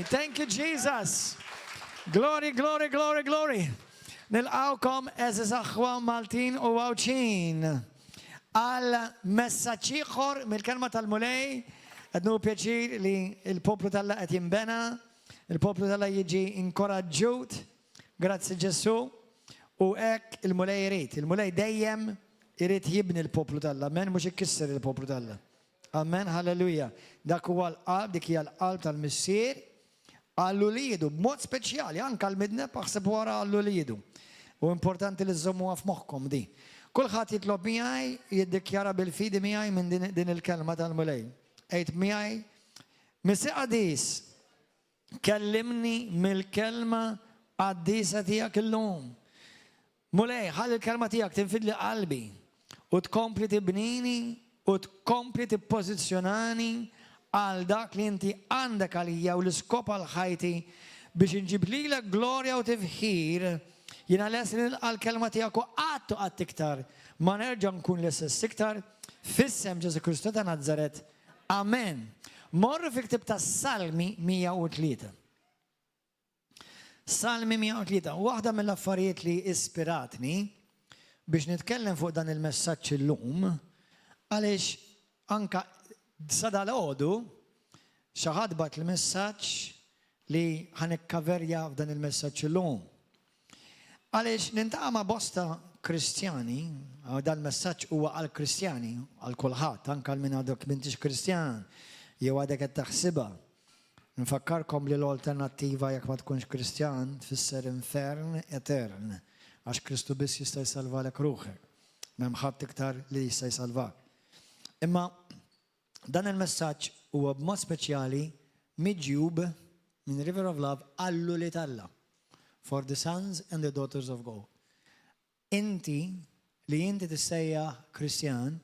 Thank you, Jesus. Glory, glory, glory, glory. Nilqawkom eżiż aħwa Maltin u Wawċin għal messaġġ ieħor mill-kelma tal-Mulej. Qed nieħu pjaċir li l-poplu Alla qed jinbena, il-poplu Alla jiġi inkoraġġut, grazzi Ġesu, u hekk il-Mulej irid. Il-Mulej dejjem irid jibni l-poplu Alla, amen, mhux ikkisser il-poplu Alla. Amen, halleluja. Dak huwa l-qalb, dik hija l-qalb tal-missier għallu li jidu, b'mod speċjali, anka l-midneb aħseb wara għallu li jidu. U importanti li żommu f'moħħkom di. Kulħadd jitlob miegħi jiddikjara bil-fidi miegħi minn din il-kelma tal-Mulej. Qed miegħi Missi Qadis, kellimni mill-kelma qaddisa tiegħek illum. Mulej, ħalli l-kelma tiegħek tinfidli qalbi u tkompli tibnini u tkompli tippożizzjonani għal dak li inti għandek għalija u l-iskop għal ħajti biex nġib lilek glorja u tifħir. Jina lesni għal-kelma tijak u għattu għatt iktar, ma nerġa nkun l-istess iktar, fissem Ġesu Kristu ta' Nazaret. Amen. Morru fi ktib ta' Salmi 103. Salmi 103. Waħda mill-affarijiet li ispiratni biex nitkellem fuq dan il-messaġġ illum, għaliex anka sadal-għodu xaħadbat il-messaġġ li ħanikkaverja f'dan il-messaġġ illum. Għaliex nintaqa' ma' bosta Kristjani, dan messaġġ huwa għal Kristjani, għal kulħadd, anke għal min għadek m'intix Kristjan, jew għadek qed taħsibha. Nfakkarkom li l-alternattiva jekk ma tkunx Kristjan tfisser infern etern, għax Kristu biss jista' jsalvalek ruħek. M'hemm ħadd iktar li jista' jsalvak. Imma dan il-messaġġ huwa b'mod speċjali miġjub minn River of Love għallu li Alla. For the sons and the daughters of God. Inti li inti tissejjaħ Kristjan,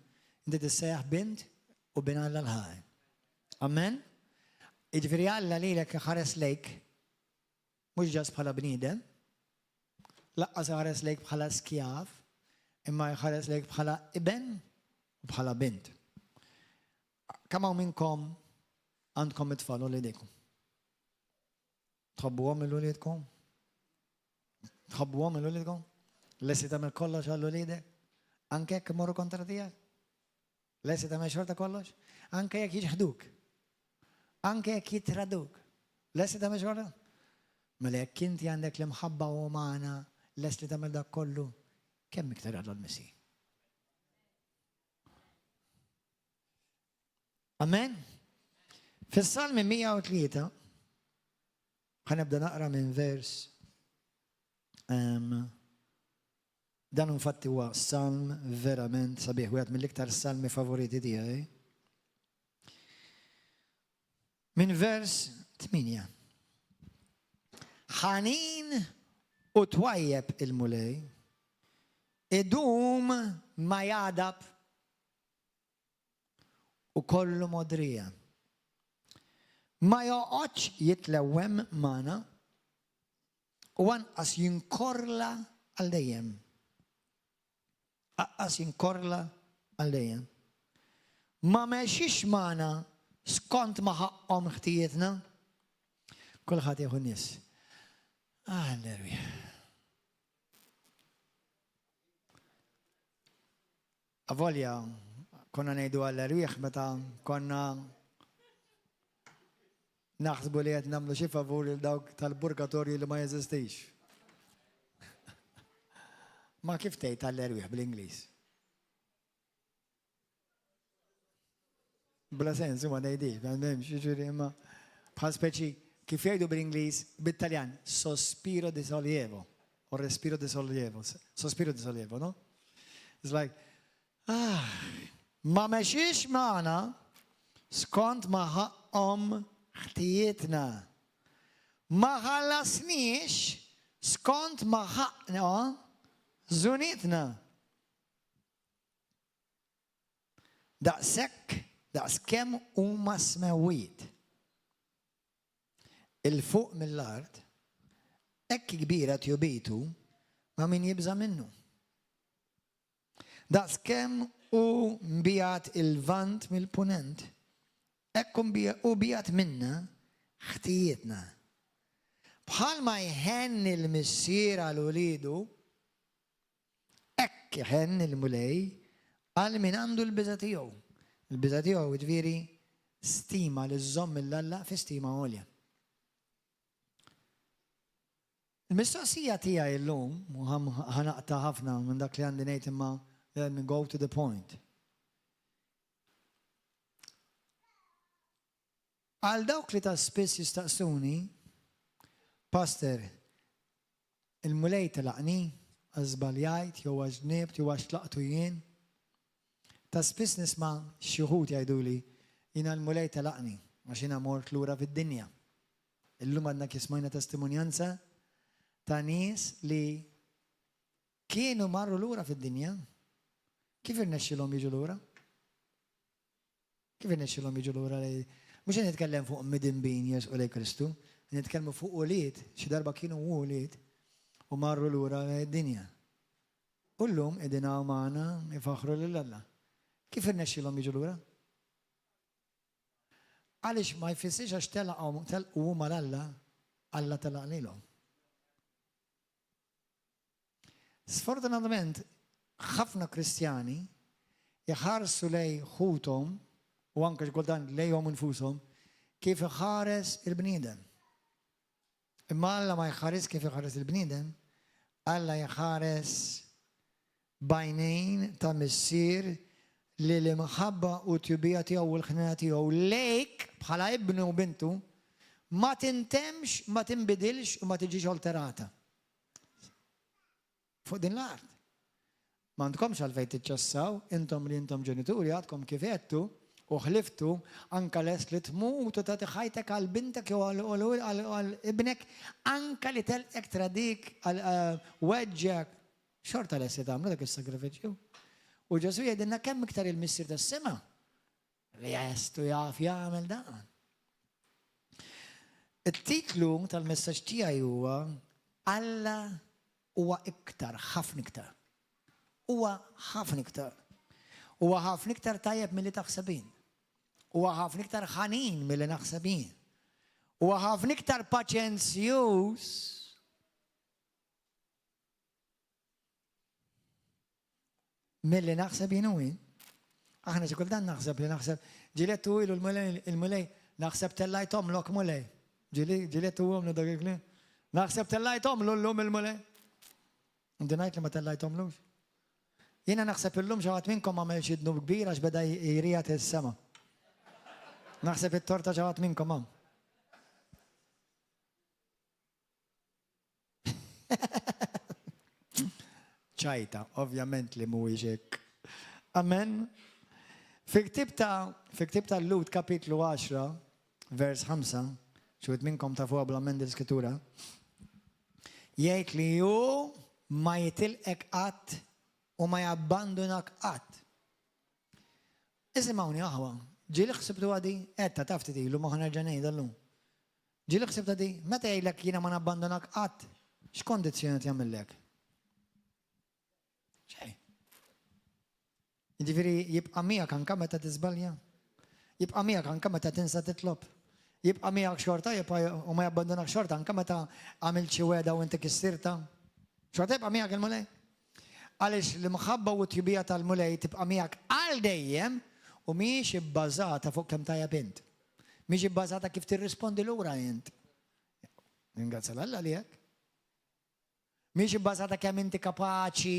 inti tissejjaħ bint u bin Alla l-ħaj. Amen? Iġifieri Alla lilek ħares lejk mhux ġas bħala bniedem, laqqas ħares lejk bħala skjav, imma ħares lejk bħala iben u bħala bint. Kemm hawn minnkom għandkom it-tfal uliedkom? Tħobbuhom il-uliedkom? Tħobbuhom il-uliedkom? Lesti tagħmel kollox għall-uliedek? Anke jekk imorru kontra tiegħek? Lesti tagħmel xorta kollox? Anke jekk jiġħduk? Anke jekk jitraduk? Lesti tagħmel xorta? Mela jekk inti għandek l-imħabba umana, lesti tagħmel dak kollu, kemm iktar għal l-Messi? Amen? Fis-Salmi 103 ħanibda naqra minn vers. Dan infatti huwa salm verament sabiħ, wieħed mill-iktar salmi favoriti tiegħi. Min vers 8. Ħanin u twajjeb il-Mulej, idum ma jadab u kollu modrija. Ma joqgħodx jitlewwem magħna u anqas jinkorla għal dejjem. Aqqas jinkorla għal dejjem. Ma mexix magħna skont ma ħaqhom ħtijietna. Kulħadd jieħu nies. Alleluja. Avolja konna ngħidu alleluja meta konna naħsbu li qed nagħmlu xi favur lil dawk tal-purgatorju li ma jeżistix. Ma kif tgħid alleluja bl-Ingliż? Bla sens huma ngħidih, m'hemmx jiġri imma bħal speċi kif jgħidu bl-Ingliż bit-Taljan sospiro di sollievo o respiro di sollievo. Sospiro di sollievo, no? It's like ma mexiex magħna skont ma ħaqhom ħtijietna. Ma ħallasniex skont ma ħaqna żunitna. Daqskemm huma smewwiet il-fuq mill-art, hekk kbira tjubitu ma' min jibża minnu. Daqskemm hu mbijat il-vant mill-punent, hekk u bijat minna ħtijietna. Bħalma jħenni l-missier għal ulidu, ekk jħenni l-mulej għal min għandu l-biża tiegħu. Il-biża tiegħu ġifieri stima li żomm l-Alla fi stima għolja. Il-mistoqsija tiegħi llum, u ħanaqta ħafna minn dak li għandi ngħid imma let me go to the point. Għal dawk li ta' spiss jistaqsuni, Pastor, il-mulej telaqni, għazbaljajt, jew għaġnibt, jew għaxtlaqtu jien. Ta' spiss nisma' xi wħud jgħiduli jiena l-mulej telaqni, għax jiena mort lura fid-dinja. Illum għandna kismajna testimonjanza ta' nies li kienu marru lura fid-dinja. Kif irnexxilhom jiġu lura? Kif irnexxilhom jiġu lura li mhux qed nitkellem fuq midinbin jesqu lejn Kristu, nitkellmu fuq ulied, xi darba kienu ulied u marru lura d-dinja. U llum qegħdin hawn magħna ifaħħru lil Alla. Kif irnexxilhom jiġu lura? Għaliex ma jfissirx għax telqu huma l-Alla, Alla telaq lilhom. Sfortunatament, ħafna Kristjani jħarsu lej ħutom u anke x'gultan lejhom infushom kif iħares il-bniedem. Imma Alla ma jħares kif iħares il-bniedem, Alla jħares bajnejn ta' missier li l-imħabba u t-tjubija tiegħu u l-ħnina tiegħu lejk bħala ibnu u bintu ma tintemx, ma tinbidilx u ma tiġix alterata. Fuq din l-art. Ma għandkomx għalfejn tiċċassaw, intom li intom ġenituri għadkom kif għedtu u ħliftu anka les li tmutu ta' tiħajtek għal bintek u għal ibnek anka li telqek tradik għal weġġek xorta les li tamlu dak il-sagrifiċju. U Ġesu jgħidilna kemm iktar il-missier tas-sema li jestu jaf jagħmel dan. It-titlu tal-messaġġ tiegħi huwa Alla huwa iktar, ħafna iktar. Huwa ħafna iktar. Huwa ħafna iktar tajjeb milli taħsebin. Huwa ħafna iktar ħanin milli naħsebin. Huwa ħafna iktar paċenzjuż milli naħsebin u jien. Aħna xi kultant naħseb li naħseb ġilettu ilu il-mulej naħseb tellajthom lok mulej. Ġilettu għomlu dak il-klim. Naħseb tellajthom l-lum il-mulej. Inti ngħid li ma tellajthomlux. Jiena naħseb illum xi ħadd minnkom għamel xi dnub kbir għax beda jrijat is-sema. Naħseb it-torta xi ħadd minnkom hawn. ċajta, ovvjament li mhuwiex hekk. Amen. Fi ktieb ta' Lut kapitlu 10, vers 5, xi minnkom tafuha bla mend l-Iskrittura, jgħid li hu ma jitilqek qatt u ma jabbandonak qatt. Isimgħuni aħwa, ġieli ħsibtu għadi, etta taf titilu ma ħanerġa' ngħid llum. Ġieli ħsibtu għadi, meta jgħidlek jiena ma nabbandonak qatt, x'kondizzjoni jagħmellek? Xejn. Jiġifieri jibqa' miegħek anke meta tiżbalja. Jibqa' miegħek anke meta tinsa titlob. Jibqa' miegħek xorta u ma jabbandonak xorta anke meta għamilt xi wegħda u inti kissirta. Xorta jibqa' miegħek il-mulej. Għaliex l-imħabba u t-tjubija tal-mulej tibqa' miegħek għal dejjem u mhijiex ibbażata fuq kemm tajjeb int. Mhijiex ibbażata kif tirrispondi lura int. Ringrazzja l-Alla li hekk. Mhijiex ibbażata kemm inti kapaċi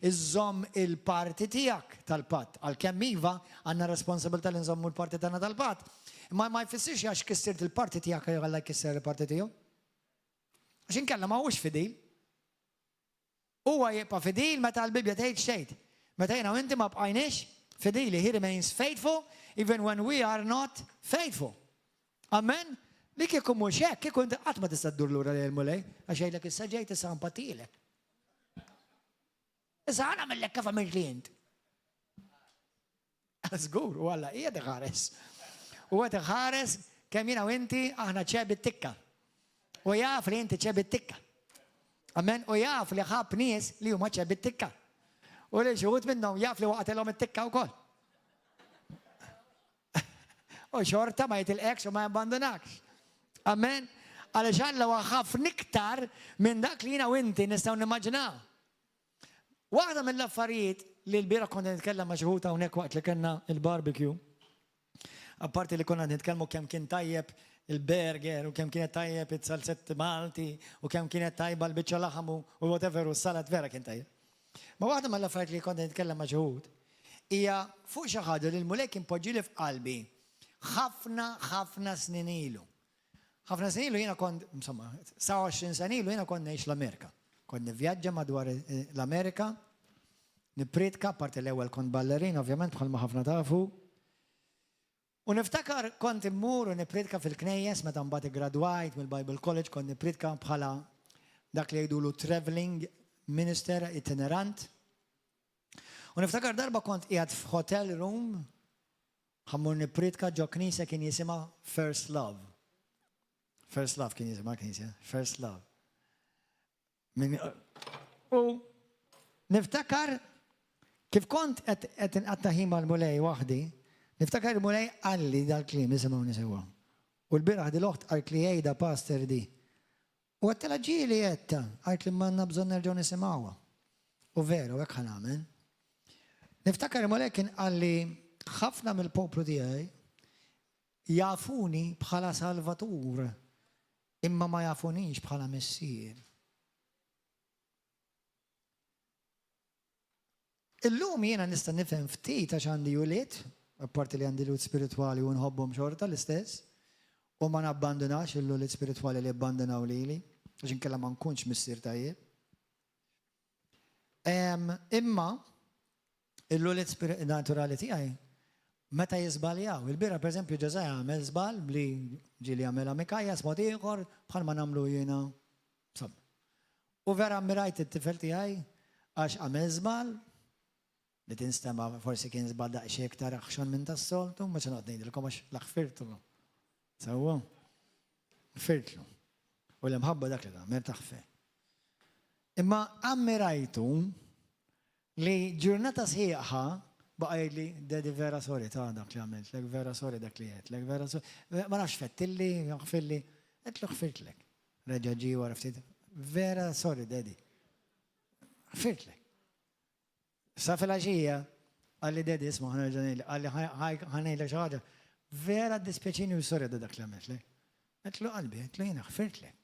iżżomm il-parti tiegħek tal-patt. Għalkemm iva għandna responsabilità li nżommu l-parti tagħna tal-patt. Imma ma jfissirx għax kissirt il-parti tiegħek Alla jkisser il-parti tiegħu. Għax inkella ma huwiex fidil. Huwa jibqa' fidil meta l-Bibja tgħid xejn. Meta jiena u inti ma bqajniex fidili, he remains faithful even when we are not faithful. Amen? Li kieku mhux hekk, kieku inti qatt ma tista' ddur lura lejn mulej għax jgħidlek issa ġejt issa mpatilek. Issa ħa nagħmellek kif għamilt li int. Żgur, u Alla qiegħed iħares. U qed iħares kemm jiena u inti aħna ċebi t-tikka. U jaf li inti ċebi t-tikka. Amen, u jaf li ħab nies li huma ċebi t-tikka. U li xuħut minnhom jaf li waqtelhom it-tikka wkoll. U xorta ma jitilqekx u ma jabbandonakx. Amen. Għaliex Alla huwa ħafna iktar minn dak li jiena u inti nistgħu nimmaġinaw. Waħda mill-affarijiet li l-bira konna nitkellem ma' xi hawnhekk waqt li kellna il-barbecue. Apparti li konna nitkellmu kemm kien tajjeb il-burger u kemm kienet tajjeb it-salsett Malti u kemm kienet tajba l-biċċa laħam u whatever u s-salat vera kien tajjeb. Ma waħda mill-affarijiet li konna nitkellem ma' xi hija fuq xi ħaġa li l-mulek impoġġili f'qalbi ħafna snin ilu. ħafna snin ilu jiena kont, insomma, 27 sena ilu jiena kont ngħix l-Amerika. Kont nivvjaġġa madwar l-Amerika, nippritka, parti l-ewwel kont ballerin, ovvjament bħalma ħafna tafu. U niftakar kont immur u nippritka fil-knejjes meta mbagħad igradwajt mill-Bible College, kont nippritka bħala dak li jgħidulu traveling minister itinerant. U niftakar darba kont qiegħed f'hotel room ħammur nippritka ġo knisja kien jisimha First Love. First Love kien jisimha knisja, First Love. U niftakar kif kont qed inqattaħim mal-mulej waħdi, niftakar il-mulej għalli dal-klim nisimgħu nisewwa. U l-biraħ dil-oħt qalt li jgħidha pastor di. U għattela ġieli jetta, qalt li m'għandna bżonn nerġgħu nisimgħuha. U veru hekk ħanagħmel. Niftakar il-mulej kien għalli ħafna mill-poplu tiegħi jafuni bħala Salvatur imma ma jafunix bħala Messier. Illum jiena nista' nifhem ftit għax għandi juliet, apparti li għandi lut spiritwali u nħobbhom xorta l-istess, u ma nabbandunax il-lut spiritwali li abbandunaw lili, għax inkella ma nkunx missier tajjeb. Imma il-lut naturali tiegħi meta jizbaljaw. Il-bira, per eżempju, ġeżaj għamel zbal bli ġili għamela Mikajja smot ieħor bħal ma nagħmlu jiena. U vera ammirajt it-tifel tiegħi għax għamel zbal li tinstema forsi kien zbal daqsxejn iktar aħxon minn tas-soltu, ma se noqgħod ngħidilkom għax laħfirtlu. Sewwa. Firtlu. U l-imħabba dak li da, mertaħ fe. Imma ammirajtu li ġurnata sħiħa baqaj li dedi vera sorry ta' dak li għamilt, lek vera sorry dak li jett, lek vera sorry. Ma nafx fettilli, għafilli, għetlu għfirtlek. Reġaġi u għarftit, vera sorry dedi. Għfirtlek. Sa fil-ħaxija, għalli dedi ismu ħanarġanili, għalli ħanajla xaħġa, vera dispieċini u sorry da dak li għamilt lek. Għetlu qalbi, għetlu jena għfirtlek.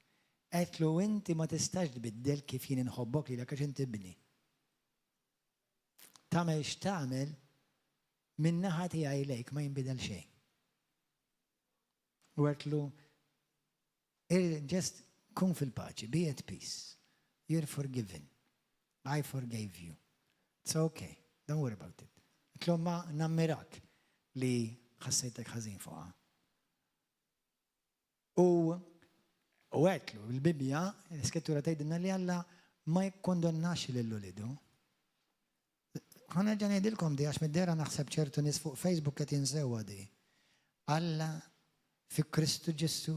Għetlu inti ma tistax tbiddel kif jien nħobbok li l-għax inti bni. Tamel x'tamel minnaħa tiegħi lejk ma jinbidel xejn. U għetlu, just kun fil-paċi, be at peace. You're forgiven. I forgave you. It's okay. Don't worry about it. Għetlu ma nammirak li ħassejtek ħażin fuqha. U għetlu, il-Bibja, l-Skrittura tgħidilna li Alla ma jikkondannax lill-ulidu. ħana ġan jgħidilkom di għax mid-dera naħseb ċertu nis fuq Facebook qed jinsewa di. Alla fi Kristu Ġesu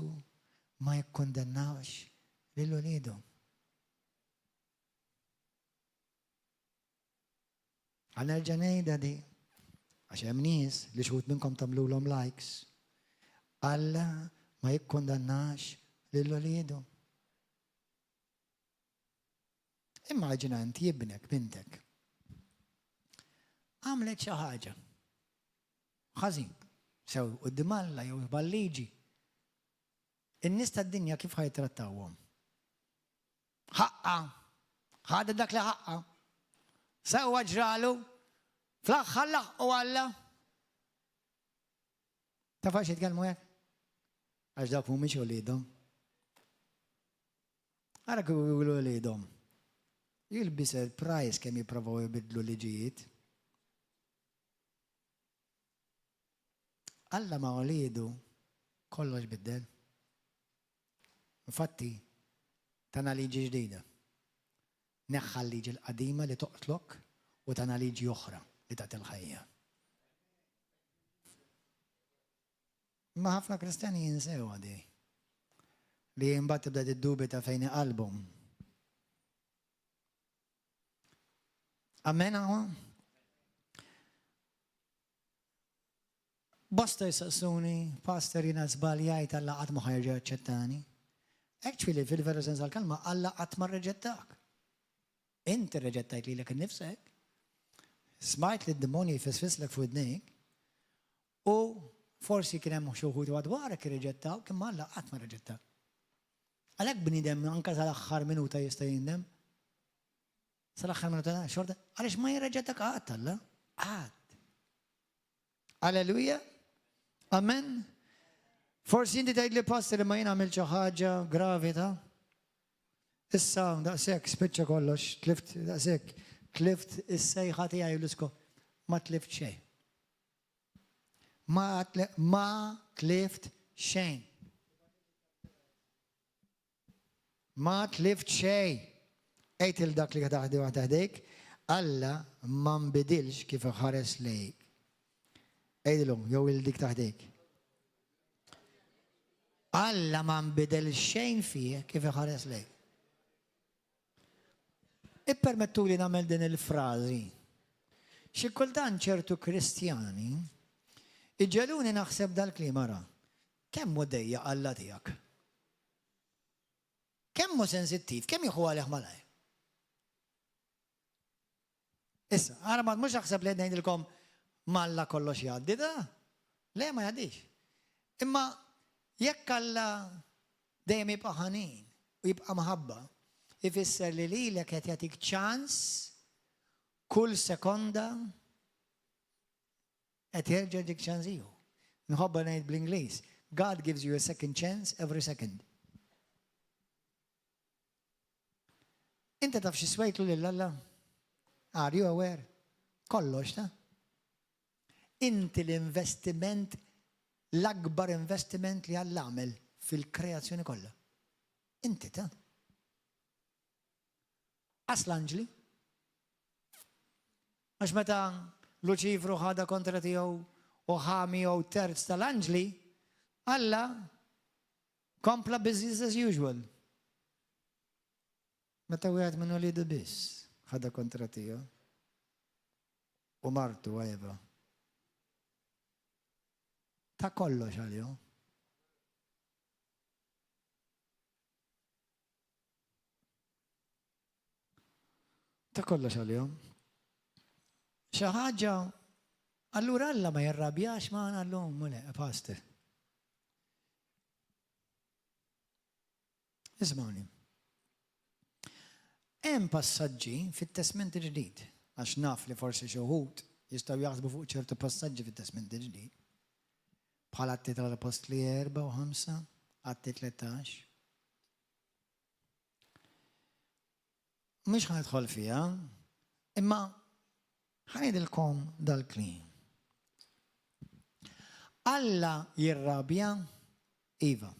ma jikkondannawx lill-ulidu. Ħana ġan jgħidha di għax hemm nies li xħut minnkom tagħmluhom likes. Alla ma jikkondannax lill-ulidu. Immaġina inti jibnek bintek għamlet xi ħaġa. Ħażin. Sew quddiem Alla jew balliġi. In-nies tad-dinja kif ħajtrattawhom? Ħaqqa. Ħadet dak li ħaqqa. Sewwa ġralu. Fl-aħħar laħqu Alla. Taf għax jitkellmu hekk? Għax dak mhumiex uliedhom. Ara kif jgħidu uliedhom. Jilbis il-price kemm jipprovaw jibidlu liġijiet. Alla ma għalidu kollox biddel. Infatti, tana liġi ġdida. Neħħa liġi l-qadima li toqtlok u tana liġi oħra li ta' il-ħajja. Ma ħafna kristjani jinsew għadi. Li jimbat tibda id-dubi ta' fejn qalbhom. Amen għawa? Bosta jisaqsuni, pastor jina zbaljajt Alla qatt ma ħajrġa ċettani. Actually, fil-veru sens għal-kalma, Alla qatt ma reġettak. Inti reġettajt li l-ek nifsek, smajt li d-demoni jfisfislek fuq id-nik, u forsi kien hemm xuħud għadwarek reġettaw, kimma Alla qatt ma reġettak. Għalhekk bniedem anke sal-aħħar minuta jista' jindem. Sal-aħħar minuta xorta, għaliex ma jirreġettak qatt Alla. Qatt. Alleluja. Amen. Forsi inti tgħid li pastor ma jien għamil xi ħaġa gravi ta' issa daqshekk spiċċa kollox, tlift daqshekk, tlift is-sejħa tiegħi l-isko ma tlift xejn. Ma tlift xejn. Ma tlift xejn. Ejt il-dak li taħdi taħdejk, Alla ma nbidilx kif ħares lejk. Ejdilhom, jew il-dik taħdejk. Alla ma nbidel xejn fih kif ħares lejk. Ippermettu li nagħmel din il-frażi. Xi kultant ċertu Kristjani iġġeluni naħseb dal-kliem ara. Kemm hu dejja Alla tiegħek? Kemm hu sensittiv, kemm jieħu għalih malaj? Issa, ara ma mhux naħseb li ngħidilkom Malla kollox jgħaddi da? Le ma jgħaddix. Imma jekk Alla dejjem jibqa' ħanin u jibqa' maħabba, ifisser li lilek qed jagħtik ċans kull sekonda qed jerġa' dik ċans ieħor. Minħabba ngħid bl-Ingliż, God gives you a second chance every second. Inti taf xi swejtlu lil Alla? Are you aware? Kollox ta' inti l-investiment, l-akbar investiment li Alla għamel fil-kreazzjoni kollha. Inti ta' l-anġli. Għax meta Luċifru ħada kontra tiegħu u ħami u terz tal-anġli, Alla kompla business as usual. Meta wieħed minn wlidu biss ħada kontra tiegħu u martu Eva. Ta' kollox għalihom. Ta' kollox għalihom. Xi ħaġa, allura Alla ma jirrabjax magħna llum mule, pastor. Ismawni. Hemm passaġġi fit-Testament il-Ġdid, għax naf li forsi xi wħud jistgħu jaħsbu fuq ċertu passaġġi fit-Testament il-Ġdid. Bħal Atti tal-Apostli 4 u 5, Atti 13. Mhux ħanidħol fiha, imma ħanidilkom dal-kliem. Alla jirrabja iva.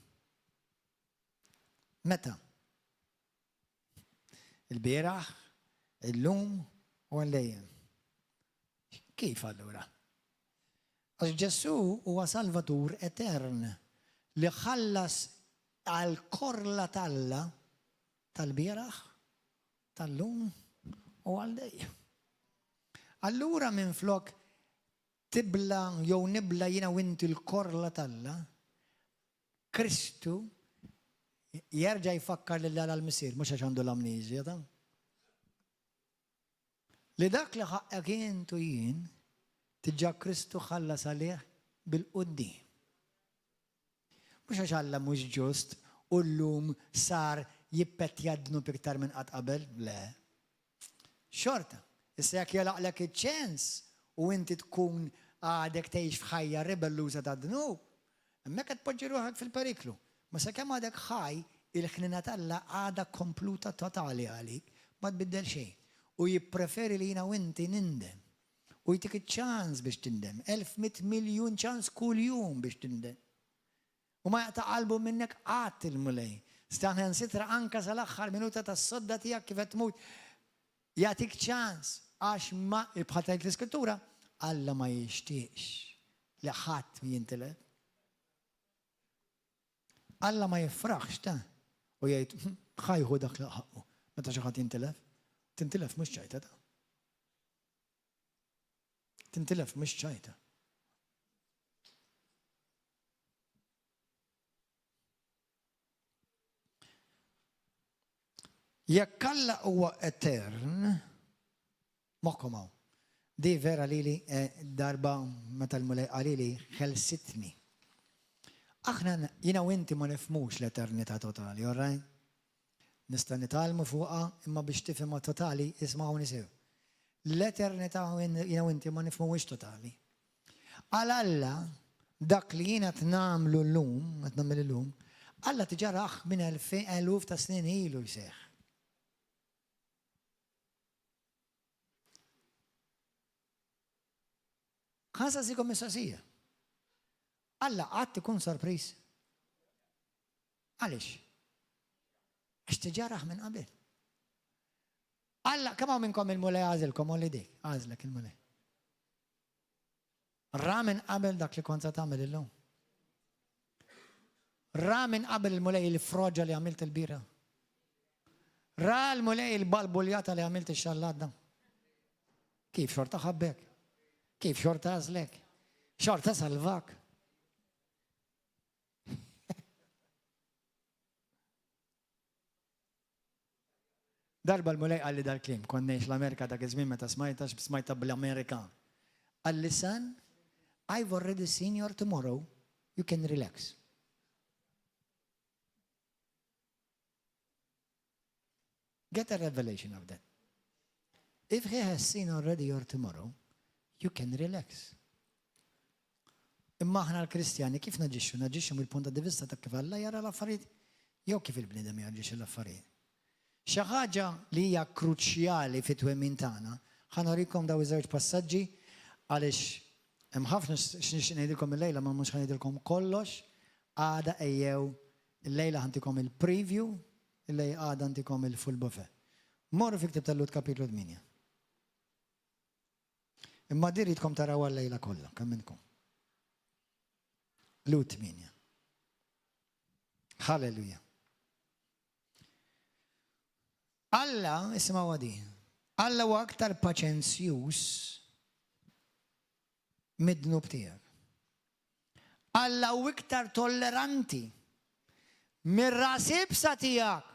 Meta? Il-bieraħ, il-lum u għallejjem. Kif allura? Għax Ġesu huwa Salvatur etern li ħallas għal korla Alla tal-bieraħ, tal-lum u għal-dejjem. Allura minn flok tibla jew nibla jiena u inti l-korla Alla, Kristu jerġa' jfakkar lil Alla l-missier, mhux għax għandu l-amneżja ta'. Li dak li ħaqqek intu jien tiġġa Kristu ħallas għalih bil-qudiem. Mhux għax Alla mhux ġust u llum sar jippet jadnu piktar minn qatt qabel, le. Xorta, issa jekk jalaqlek iċ-ċens u inti tkun għadek tgħix f'ħajja ribelluża ta' dnub, hemmhekk qed tpoġġi ruħek fil-periklu. Ma sakemm għadek ħaj, il-ħnina Alla għadha kompluta totali għalik, ma tbiddel xejn. U jippreferi li jiena u inti nindem. U jtik iċ-ċans biex tindem. 1100 miljun ċans kull jum biex tindem. U ma jaqta' qalbu minnek qatt il-mulej. Staħen sitra anka sal-aħħar minuta tas-sodda tiegħek kif qed tmut. Jagħtik ċans għax ma bħal tgħid l-Iskrittura, Alla ma jixtieqx li ħadd jintilef. Alla ma jiffraħx ta' u jgħid ħajħu dak li ħaqqu. Meta xi ħadd jintilef, tintilef mhux ċajta ta'. Tintilef mhux ċajta. Jekk Alla huwa etern, moħkom hawn. Di vera lili darba meta l-mulej qalili ħelsitni. Aħna jiena u inti ma nifhmux l-eternità totali, all right? Nista' nitalmu fuqha imma biex tifhimha totali isma'u nisew. L-eternità jiena u inti ma nifhmux totali. Għal Alla dak li jiena tnamlu llum, qed nagħmel illum, Alla tiġaraħ minn eluf ta' snin ilu jseħħ. ħansa sikom mistaqsija. Alla qatt ikun sorpriż. Għaliex? Għax tiġaraħ minn qabel. Alla, kemm hawn minnkom il-mulej għażilkom u li dik, għażlek il-mulej. Ra minn qabel dak li kont se tagħmel illum. Ra minn qabel il-mulej il-froġġa li għamilt il-bira. Ra l-mulej il-balbuljata li għamilt ix-xalladda. Kif xorta ħabbek? Kif xorta għażlek? Xorta salvak. Darba l-mulej għalli dal-klim, konnex l-Amerika dak iż-żmien meta smajta bl-Amerikan. Għalli son, I've already seen your tomorrow, you can relax. Get a revelation of that. If he has seen already your tomorrow, you can relax. Imma aħna l-Kristjani kif naġixxu? Naġixxu mill-punt di vista ta' kif Alla jara l-affarijiet jew kif il-bniedem jaġixxu l-affarijiet. Xi ħaġa li hija kruċjali fit-twemmin tagħna, ħanorikom daw iż-żewġ passaġġi għaliex hemm ħafna x'nixtieq ngħidilkom illejla ma mhux ħanidilkom kollox, għada ejjew illejla ħantikom il-preview, illej għada ħantikom il-full buffet. Morru fi Ktieb tal-Lut kapitlu 8. Imma diritkom taraw għal-lejla kollha, kemm minnkom. Lut 8. Halleluja. Alla, ismaw għadi, Alla huwa aktar paċenzjuż mid-dnub tiegħek. Alla huwa iktar tolleranti mir-rasibsa tiegħek.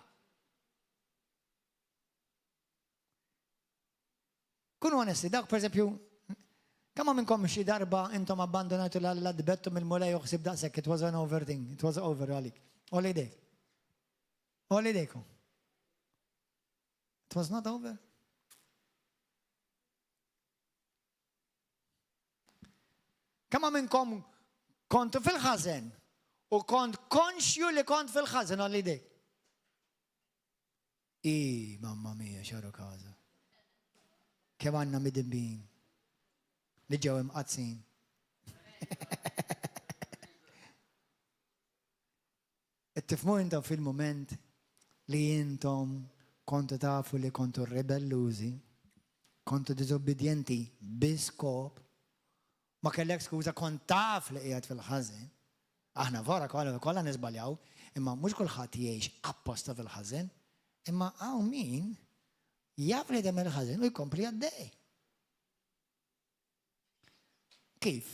Kunu onesti, dak per eżempju, kemm minnkom xi darba intom abbandonajtu l-Alla dbettu mill-mulej uħsib daqshekk, it was an over thing, it was over għalik. Olli dejk. Olli dejkom. It was not over. Kemm minnkom kontu fil-ħażen u kont konxju li kont fil-ħażen olli dejk. Mamma mia, xaru kaza. Kemm għandna midibbin li ġew imqazzin. Tifhmu intom fil-mument li intom kontu tafu li kontu rebellużi, kontu diżobbedjenti biskop, ma kellek skuża kont taf li qiegħed fil-ħażen. Aħna wara kollha nisbaljaw, imma mhux kulħadd jgħix apposta fil-ħażen, imma hawn min jaf li dem il-ħażen u jkompli għaddej. Kif?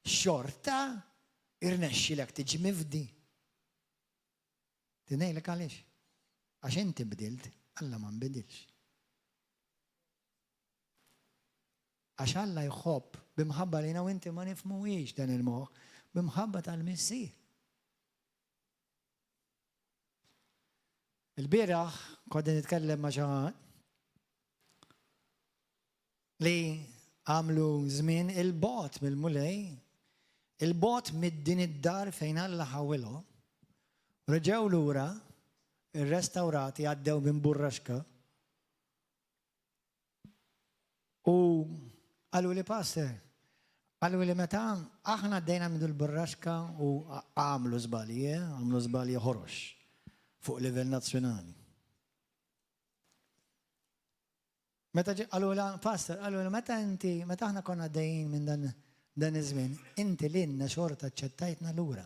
Xorta irnexxilek tiġi mifdi. Tinejlek għaliex? Għax inti bdilt, Alla ma nbidilx. Għax Alla jħobb bimħabba li u inti ma nifhmuhiex dan il-moħħ, bimħabba tal-Missir. Il-bieraħ konna nitkellem ma' xi li għamlu żmien il-bot mill-mulej, il-bot mid-din id-dar fejn Alla ħawilhom, reġgħu lura, ir-restawrati għaddew minn burraxka u għallu li passer, għallu li meta aħna għaddejna minn il-burraxka u għamlu żbalji ħorox fuq livell nazzjonali. Meta għallu la passer, għallu li meta aħna konna għaddejn minn dan iż-żmien, inti l-inna xorta ċettajtna lura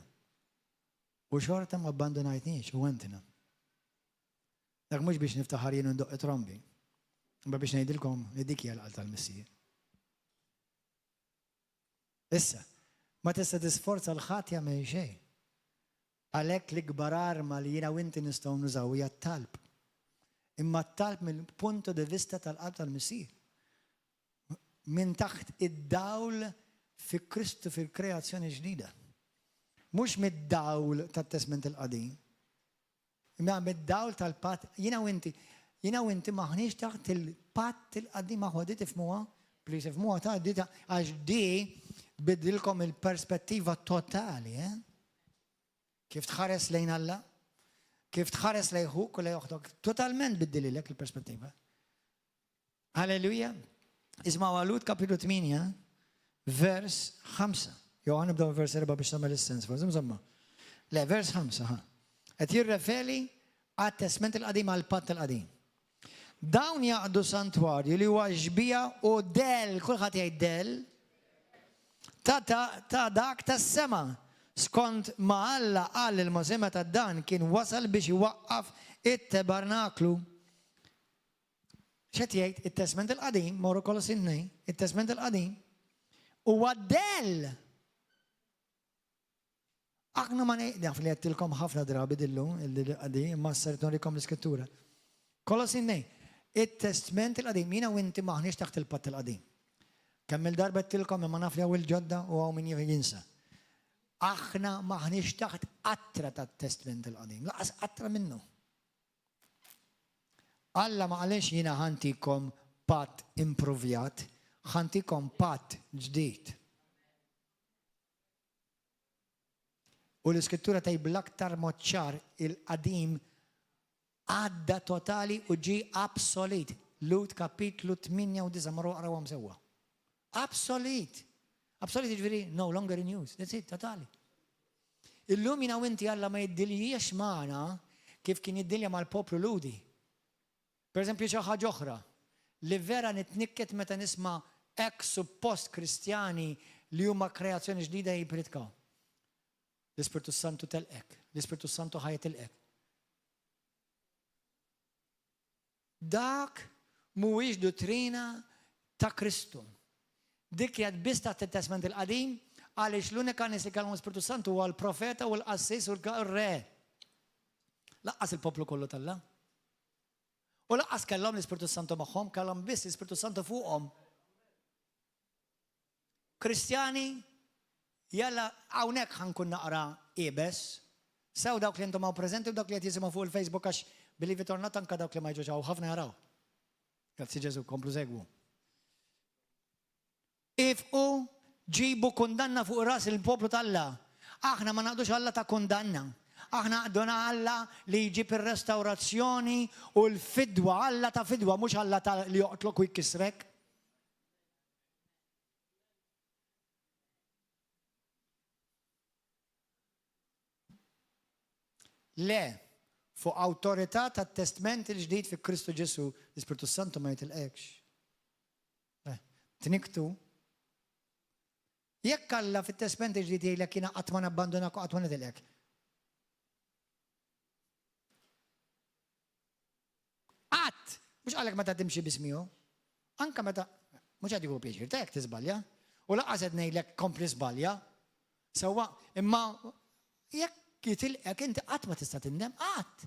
u xorta ma abbandonajtniex u għentina. Dak mhux biex niftaħar jien ndoq trombi, imma biex ngħidilkom li dik hija l-qalb tal-Missija. Issa, ma tista' tisforza l-ħadd jagħmel xejn. Għalhekk l-ikbar arma li jiena u inti nistgħu nużaw hija t-talb. Imma talb mill-punto di vista tal-qalb tal-Missir. Minn taħt id-dawl fi Kristu fil-kreazzjoni ġdida. Mhux mid-dawl tat-Testament il-qadim. Imma mid-dawl tal-patt, jiena u inti maħniex taħt il-patt il-qadim maħodit ifmuha, please ifmuha ta' dita għax di bidilkom il-perspettiva totali, Kif tħares lejn Alla? Kif tħares lejn ħuk u lejn uħtok? Totalment biddililek il-perspettiva. Halleluja. Isma' Lut kapitlu 8, vers 5. Jew ħanibdew vers 4 biex tagħmel is-sens, insomma. Le, vers 5, Qed jirreferi għat-Testament il-qadim għall-Patt il-qadim. Dawn jaqdu santwarju li huwa ġbija u del, kulħadd jgħid del, ta' dak tas-sema. Skont ma Alla qal il-Mosè meta dan kien wasal biex iwaqqaf it-tabernaklu. X'qed jgħid it-Testament il-qadim, morru Kolossin 2, it-Testament il-qadim huwa del. Aħna ma ngħidaf li qedtilkom ħafna drabi dillu il-qadim, imma sert norikom l-Iskrittura. Kolossin 2, it-Testament il-qadim jiena u inti maħniex taħt il-patt il-qadim. Kemm il-darba qedtilkom imma naf li hawn il-ġodda u hawn min jinsa. Aħna maħniex taħt qatra tat-Testament il-qadim, laqas qatra minnu. Alla ma għaliex jiena ħantikom patt improvjat, ħantikom patt ġdid. U l-Iskrittura tgħid bl-aktar mod ċar il-qadim għadda totali u ġie obsolet. Lut kapitlu 8 u 9 marru qarawhom sewwa. Obsolet. Absolutely ġviri, no longer in use. That's it, totali. Illum jina u inti Alla ma jiddiljies maħna kif kien jiddilja mal-poplu ludi. Per eżempju xi ħaġa oħra li vera nitnikket meta nisma' hekk suppost Kristjani li huma kreazzjoni ġdida jibritkaw. L-Ispirtu Santu telqek, l-Ispirtu Santu ħajtilqek. Dak mhuwiex dottrina ta' Kristu. Dik jgħid biss taħt it-Testament il-qadim għaliex l-unika nies li kellhom l-Ispirtu Santu huwa l-profeta u l-qassis u l-re. Laqqas il-poplu kollu tal-la. U laqqas kellhom l-Ispirtu Santu magħhom, kellhom biss l-Ispirtu Santu fuqhom. Kristjani, jalla hawnhekk ħankun naqra qiebes, sew dawk li intom hawn preżenti u dawk li qed jisimgħu fuq il-Facebook għax believe it or not anke dawk li ma jiġux hawn ħafna jaraw. Grazzi Ġesu, komplu segwu. Ifqu ġibu kundanna fuq ras il-poplu tal-Alla. Aħna ma naqdux Alla ta' kundanna. Aħna għaduna Alla li jġib ir-restawrazzjoni u l-fidwa, Alla ta' fidwa, mhux Alla ta' li joqtlok u jkisrek. Le, fuq awtorità tat-testament il-ġdid fi Kristu Ġesu, l-Ispirtu Santu ma jitilqekx. Tniktu. Jekk Alla fit-testament il-ġdid jgħidlek jiena qatt ma nabbandonak u qatt ma nitilqek. Qatt, mhux għalek meta timxi bismihu, anke meta mhux qed jieħu pjaċir tek tiżbalja, u laqqas qed ngħidlek kompli żbalja. Sewwa, imma jekk jitilqek inti qatt ma tista' tindem, qatt.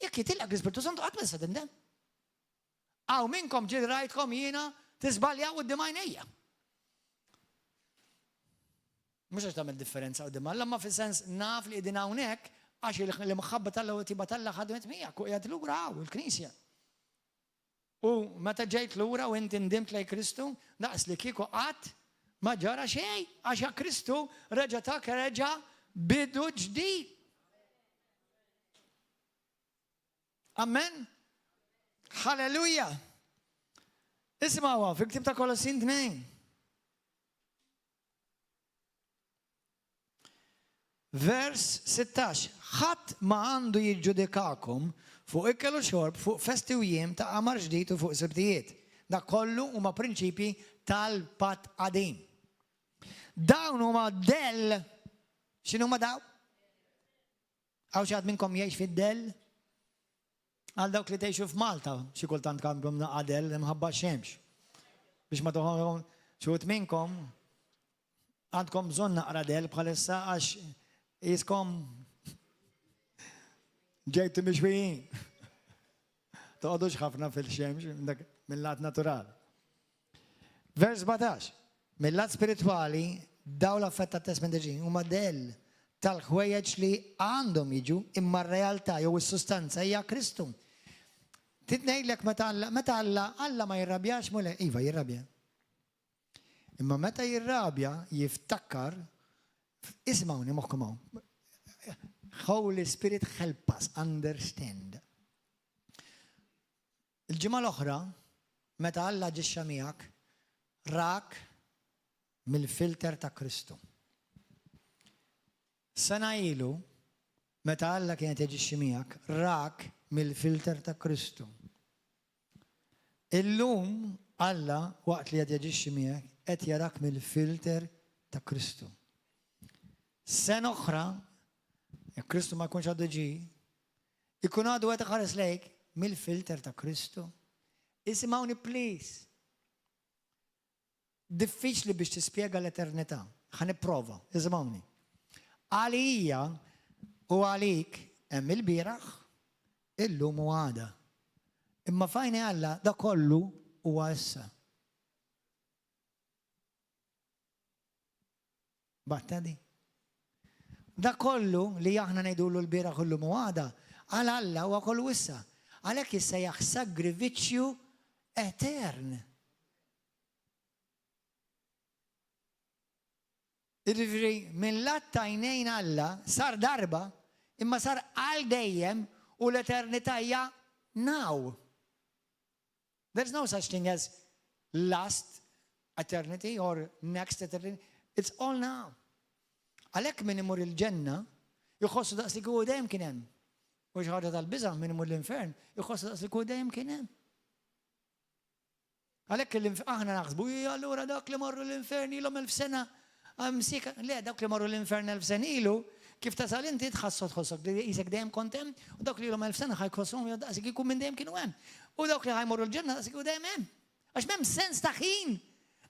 Jekk jitilqek l-Ispirtu Santu qatt ma tista' tindem. Aw minnkom ġiet rajtkom jiena tiżbalja quddiem għajnejja. Mhux għax tagħmel differenza quddiem Alla, ma fis-sens naf li qegħdin hawnhekk għax li mħabba Alla u tiba Alla ħadmet miegħek u qiegħed lura hawn il-Knisja. U meta ġejt lura u inti ndimt lejn Kristu, naqs li kieku qatt ma ġara xejn għax Kristu reġa' tak reġa' bidu ġdid. Amen. Halleluja. Isma'wa, fil-ktieb ta' Kolossin 2. Vers 16. Ħadd ma għandu jiġġudikakom fuq ikel u xorb, fuq festi u jiem ta' qamar ġdid u fuq sibtijiet. Dak kollu huma prinċipji tal-patt qadim. Dawn huma del. X'inhu huma daw? Hawn xi ħadd minnkom jgħix fid-del? Għal dawk li tgħixu f'Malta, xi kultant kamblhom naqadel imħabba xemx. Biex ma toħolhom xut minnkom għandkom bżonn naqra del bħalissa għax jiskom ġejtu mixwijin. toqgħodux ħafna fil-xemx mill-lat naturali. Vers 17. Mill-lat spirituali daw l-affett tat-testament ġin huma del tal-ħwejjeġ li għandhom jiġu imma r-realtà jew is-sustanza hija Kristu. Titngħidlek meta Alla ma jirrabjax mule, iva jirrabja. Imma meta jirrabja jiftakkar, ismawni moħħkom hawn. Holy Spirit help us understand. Il-ġimgħa l-oħra meta Alla ġixxa miegħek rak mill-filter ta' Kristu. Sena ilu meta Alla kienet jaġixxi miegħek rak mill-filter ta' Kristu. Illum Alla waqt li qed jaġixxi miegħek qed jarak mill-filter ta' Kristu. Sena oħra, jekk Kristu ma jkunx għadu ġi, ikun għadu qed iħares lejk mill-filter ta' Kristu. Isimgħuni please. Diffiċli biex tispjega l-eternità. Ħanipprova, isimgħuni. Għalija u għalik hemm il-bieraħ, illum u għada. Imma fajni Alla da kollu huwa issa. Battadi. Da kollu li aħna ngħidulu l-bieraħ illum u għada, għal Alla huwa kollu issa. Għalhekk issa sacrifiċċju etern. Irriferi, minn lat tajnejn Alla sar darba, imma sar għal dejjem u l-eternità hija now. There's no such thing as last eternity or next eternity. It's all now. Għalhekk min imur il-ġenna, jħossu daqs li kieku dejjem kien hemm. U xi ħaġa tal-biża' min imur l-infern, jħossu daqs li kieku dejjem kien hemm. Għalhekk aħna naħsbu, allura dak li morru l-infern ilhom 1000 sena. Msika, le, dawk li morru l-infern 1000 sen ilu, kif tasal inti tħossok li jisek dejjem kont hemm, u dawk li ilhom 1000 sena ħajkosshom daqsik ikun minn dejjem kienu hemm. U dawk li ħajmorru l-ġenna daqsik ikun dejjem hemm. Għax m'hemm sens ta' ħin.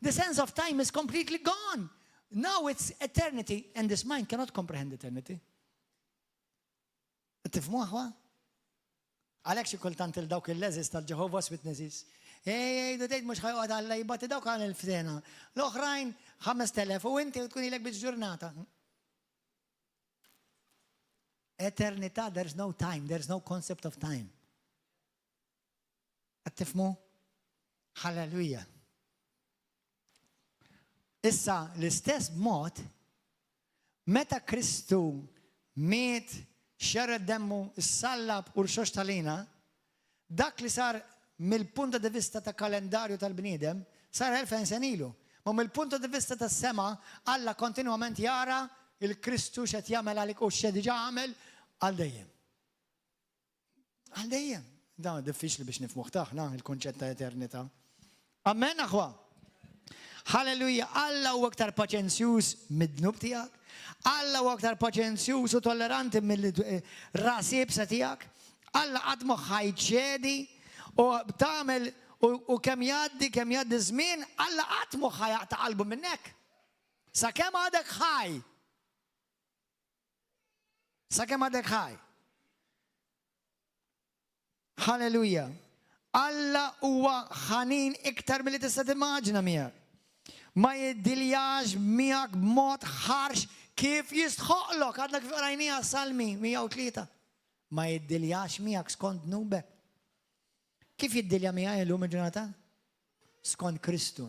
The sense of time is completely gone. Now it's eternity, and this mind cannot comprehend eternity. Tifhmu aħwa? Għalhekk xi kultant il-dawk il-leżis tal-Jehovah's Witnesses. Du tgħid mhux ħajqgħod Alla jibgħati dawk għal 1000 sena. L-oħrajn 5000 u inti tkun ilek biex ġurnata. Eternità, there's no time, there's no concept of time. Qed tifhmu? Halleluja. Issa l-istess mod meta Kristu miet xerred demmu s-sallab u rxox talina, dak li sar mill-punto di vista ta' kalendarju tal-bniedem sar 1000 sen ilu. Ma mill-punto di vista ta' sema Alla kontinuament jara il-Kristu xed jagħmel għalik u xed diġà għamel għal dejjem. Għal dejjem. Dan diffiċli biex nifhmuh taħna il-konċett ta' eternità. Amen aħwa. Halleluja. Alla huwa aktar paċenzjuż mid-dnub tiegħek. Alla huwa aktar paċenzjuż u tolleranti mill-rasibsa tiegħek. Alla qatt ma ħajċedi u tagħmel u kemm jgħaddi żmien, Alla qatt ma ħajaqta' qalbu minnek. Sakemm għadek ħaj. Sakemm għadek ħaj. Halleluja. Alla huwa ħanin iktar milli tista' timmaġina miegħek. Ma jiddiljax miegħek b'mod ħarx kif jistħoqlok, għadna kif rajnija Salmi 103. Ma jiddiljax miegħek skont nubek. Kif jiddilja miegħi llum il-ġurnata? Skont Kristu.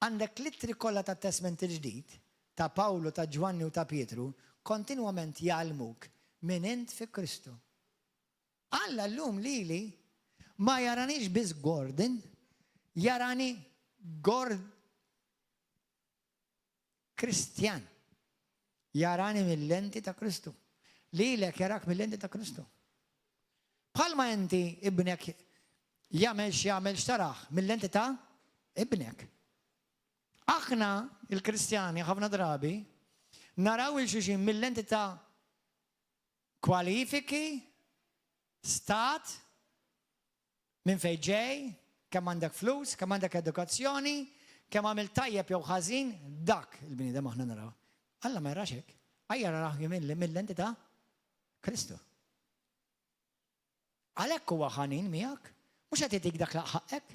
Għandek littri kollha tat-Testament il-ġdid ta' Pawlu, ta' Ġwanni u ta' Pietru kontinwament jgħallmuk minn int fi Kristu. Alla llum lili ma jaranix biss Gordon, jarani Kristjan. Jarani mill-lenti ta' Kristu. Lilek jarak mill-lenti ta' Kristu. Bħalma inti ibnek jagħmel x'taraħ mill-lenti ta' ibnek. Aħna il-Kristjani ħafna drabi naraw il-xuxin mill-lenti ta' kwalifiki, stat, minn fejn ġej, kemm għandek flus, kemm għandek edukazzjoni, kemm għamil tajjeb jew ħażin, dak il-bniedem aħna naraw. Alla ma jarax hekk. Ajja naraw mill-lenti ta' Kristu. Għalhekk huwa ħanin miegħek, mhux qed jagħtik dak li ħaqek,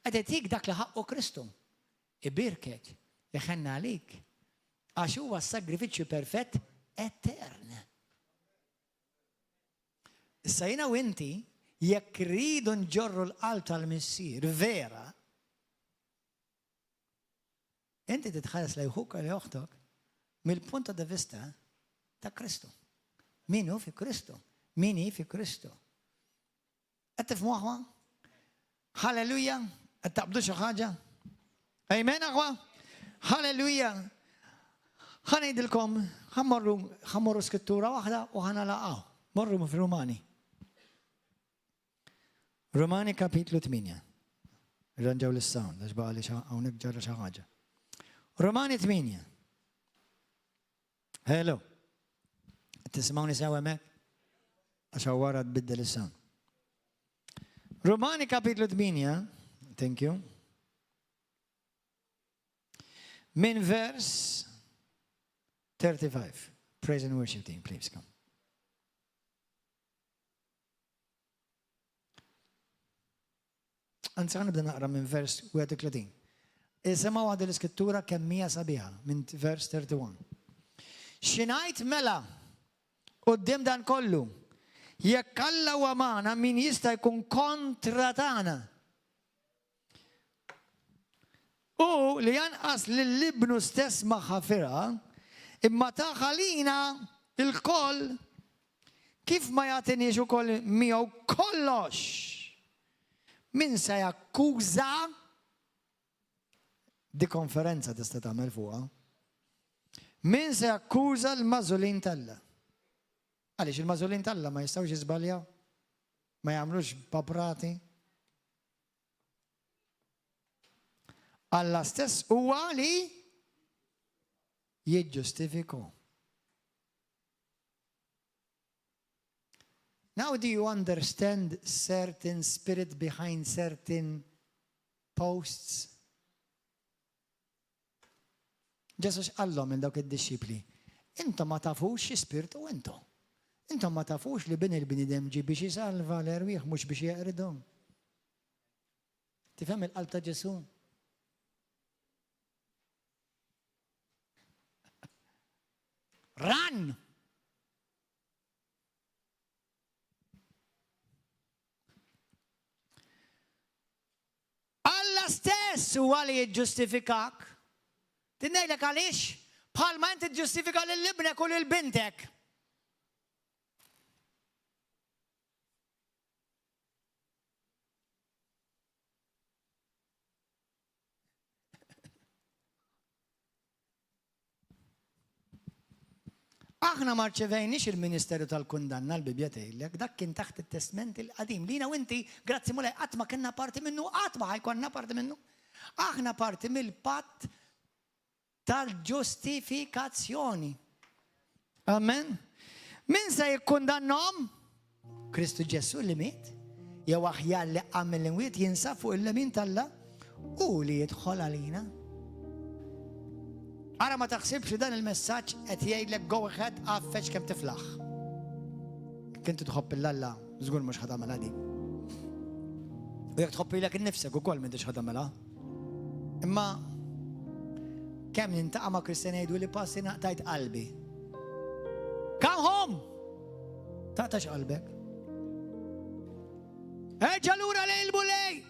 qed jagħtik dak li ħaqqu Kristu. Ibirkek, iħenna għalik, għax huwa s-sagrifiċċju perfett etern. Issa jiena u inti jekk rridu nġorru l-qalb tal-missier vera, inti titħares lejn ħuk li oħtok mill-punto di vista ta' Kristu. Min hu fi Kristu? Min hi fi Kristu? Qed tifhmu aħwa? Halleluja! Qed taqbdu xi ħaġa? Amen aħwa? Halleluja! Ħanejdilkom ħammorru skrittura waħda u ħanalaqgħu. Morru f'Rumani. Romani kapitlu 8. Ranġaw l-sound, għax baqa li hawnhekk ġarra xi ħaġa. Romani 8. Hello. Tismawni sew hemmhekk? Għax wara tbiddel is-sound. Romani kapitlu 8. Thank you. Min vers 35. Praise and worship team, please come. Anzi, nibda naqra minn vers 31. Isema' għad l-iskrittura kemmija sabiħa minn vers 31. Xinajt mela qudiem dan kollu, jekk Alla huwa magħna min jista' jkun kontra tagħna. U li janqas lill-ibnu stess ma' ħafira, imma taħalina il-koll kif ma jagħtinix ukoll miegħu kollox. Min se jakkuża di konferenza tista' tagħmel fuqha. Min se jakkuża l-mażulin talla. Għaliex il-mażulin talla ma jistgħux jiżbaljaw, ma jagħmlux paprati. Alla stess huwa li jiġġustifiku. Now do you understand certain spirit behind certain posts? Ġesus qallhom minn dawk id-disċipli. Intom ma tafux x'ispirtu intom. Intom ma tafux li bin il-bniedem ġi biex jisalva l-erwieħ mhux biex jeqridhom. Tifhem il-qalb ta' Ġesu? Run! Alla stess huwa li jiġġustifikak. Tinnejlek għaliex? Bħalma inti tġustifika lill-ibnek u lill-bintek. Aħna ma rċevejniex il-Ministeru tal-Kundanna l-Bibja tgħidlek, dak kien taħt it-Testament il-qadim. Lina u inti, grazzi mulej, qatt ma kienna parti minnu, qatt ma ħajkonna parti minnu. Aħna parti mill-patt tal-ġustifikazzjoni. Amen. Min se jikkundannhom? Kristu Ġesu li miet, jew aħjar li għamel l-imwiet jinsab fuq il-lemin talla u li jidħol għalina. Ara ma taħsibx dan il-messaġġ qed jgħidlek go ahead għaffeċ kemm tiflaħ. Kintu tħobb il-Alla, żgur mhux ħad tagħmel di. U jekk tħobb ilek innifsek ukoll m'intix ħad tagħmelha. Imma kemm nintaqa' ma' Kristjani jgħidu li passi naqtajt qalbi. Come home! Taqtax qalbek. Eġġa lura lejn il-mulej!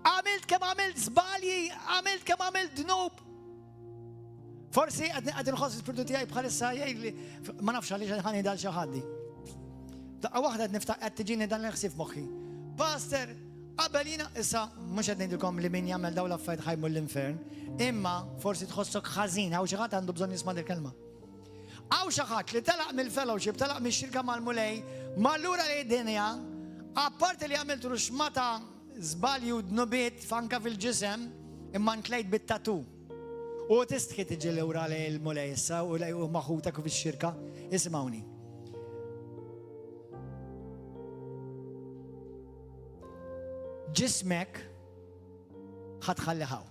Għamilt kemm għamilt żbalji, għamilt kemm għamilt dnub. Forsi għad nħoss il-spirtu tiegħi bħalissa jgħidli ma nafx għaliex ħani dal xi ħaddi. Daqqa waħda qed niftaq qed tiġini dan l-ħsieb moħħi. Pastor, qabel jiena issa mhux qed ngħidilkom li min jagħmel dawn l-affarijiet ħajmu l-infern, imma forsi tħossok ħażin hawn xi ħadd għandu bżonn jisma' dil-kelma. Hawn xi ħadd li telaq mill-fellowship, telaq mix-xirka mal-mulej, ma lura li d-dinja, apparti li għamilt ruxmata żbalji u dnubiet fanka fil-ġisem, imma ntlejt bit-tatu. U tistħi tiġi l-ewra l-mulej issa u maħutak u fix-xirka. Ismawni. Ġismek ħatħalliħaw.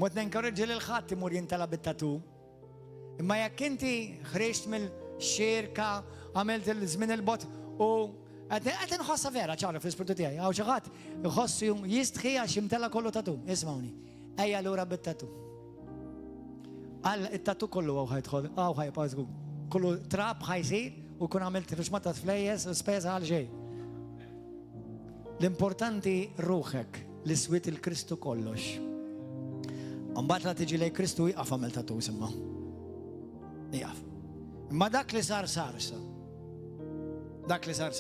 Mot nenkorreġi l-ħadd imur jintala bit-tatu. Imma jekk inti ħreġt xirka, għamilt il-żmien il-bot u għed nħossa vera ċara fl-ispirtu tiegħi. Għaw xi ħadd iħossu jistħi għax jimtella kollu tatu. Ismawni, ejja lura bit-tatu. Għal it-tatu kollu għaw ħajtħol, għaw ħajpazgu. Kollu trab ħajsir u kun għamilt rixmatta flejjes u spesa għal ġej. L-importanti ruħek li swit il-Kristu kollox. Mbagħad la tiġi lej Kristu jqaf għamel tatu simma. Jqaf. Imma dak li sar sa. Dak li sar.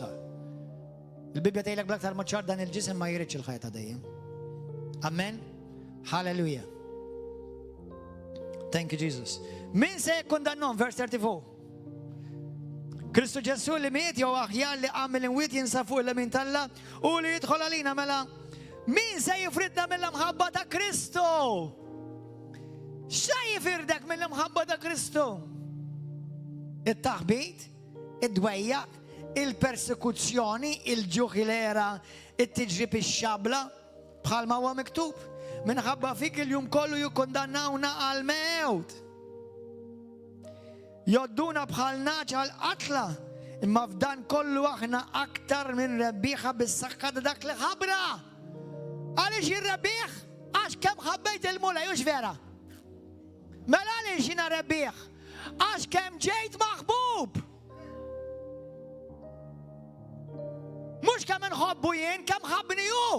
Il-Bibja tgħidlek bl-aktar maċċar dan il-ġisem ma jridx il-ħajja dejjem. Amen. Hallelujah. Thank you Jesus. Min se jikkundannom vers 34. Kristu Ġesu li miet jew aħjar li għamil inwiet jinsa fuq il-lemin talla u li jidħol għalina mela. Min se jifridna mill-mħabba ta' Kristu? Xa jifirdek mill-mħabba ta' Kristu? Il-taħbit, id-dwejjaq, il-persekuzzjoni, il-ġuħilera, il-tiġrib ix-xabla, bħalma huwa miktub. Minħabba fik il-jum kollu jikkondannawna għal-mewt. Jodduna bħal naċ għal-qatla, imma f'dan kollu aħna aktar minn rebbiħa bis-saħħa ta' dak li ħabra. Għaliex ir-rebbiħ? Għax kemm ħabbejt il-mulej, ux vera? Mela għaliex jina rebbiħ? Għax kemm ġejt maħbub. Mux kemm nħobbu jien, kemm ħabbni ju.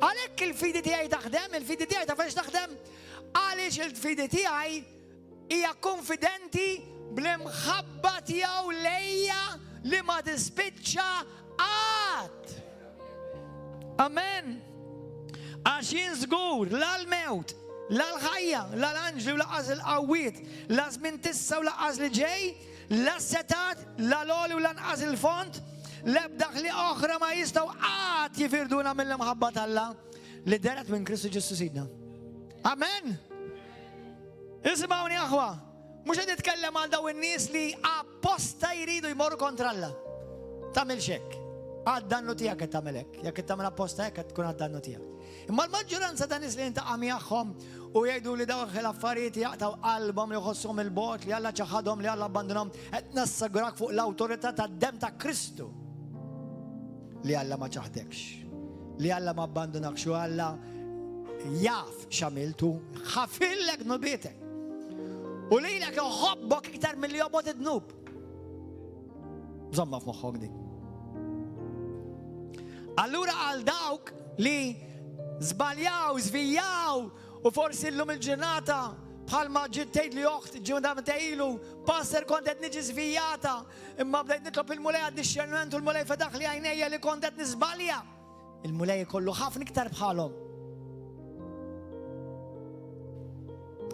Għalhekk il-fidi tiegħi taħdem, il-fidi tiegħi ta' fex taħdem, għaliex il-fidi tiegħi hija konfidenti bl-imħabba tiegħu lejja li ma tispiċċa qatt. Amen. Għax jien żgur l-mewt, l-ħajja, l-anġli u laqas il-qawwiet, l-żmien tissa u laqas li ġej, l-setat, l-oli u l-anqas il-font, l-ebda ħli oħra ma jistgħu qatt jifirduna mill-imħabba tal-Alla li deret minn Kristu Ġesu Sidna. Amen. Ismawni aħwa, mhux qed nitkellem għal daw in-nies li apposta jridu jmorru kontra Alla. Tagħmel xekk. Għad-dannu tiegħek qed tagħmel hekk. Jekk qed tagħmel apposta hekk qed tkun għad-dannu tiegħek. Imma l-maġġoranza ta' nies li intaqa' miegħhom u jgħidu li dawn l-affarijiet jaqtaw qalbhom li jħossuhom il-bot li Alla ċaħadhom li Alla abbandunhom qed nassagurak fuq l-awtorità tad-dem ta' Kristu. Li Alla ma ċaħdekx. Li Alla ma abbandunakx u Alla jaf x'għamiltu, ħafillek nubietek. U lilek joħobbok iktar milli jobgħod id-dnub. Żomma f'moħħok dik. Allura għal dawk li żbaljaw, żvijaw u forsi llum il-ġurnata bħalma ġiet tgħid li oħt ġimgħa tgħidu passer kont qed niġi żvijata imma bdejt nitlob il-mulej għad disċernment u l-mulej fedaħ li għajnejja li kont qed nisbalja. Il-mulej ikollu ħafna iktar bħalhom.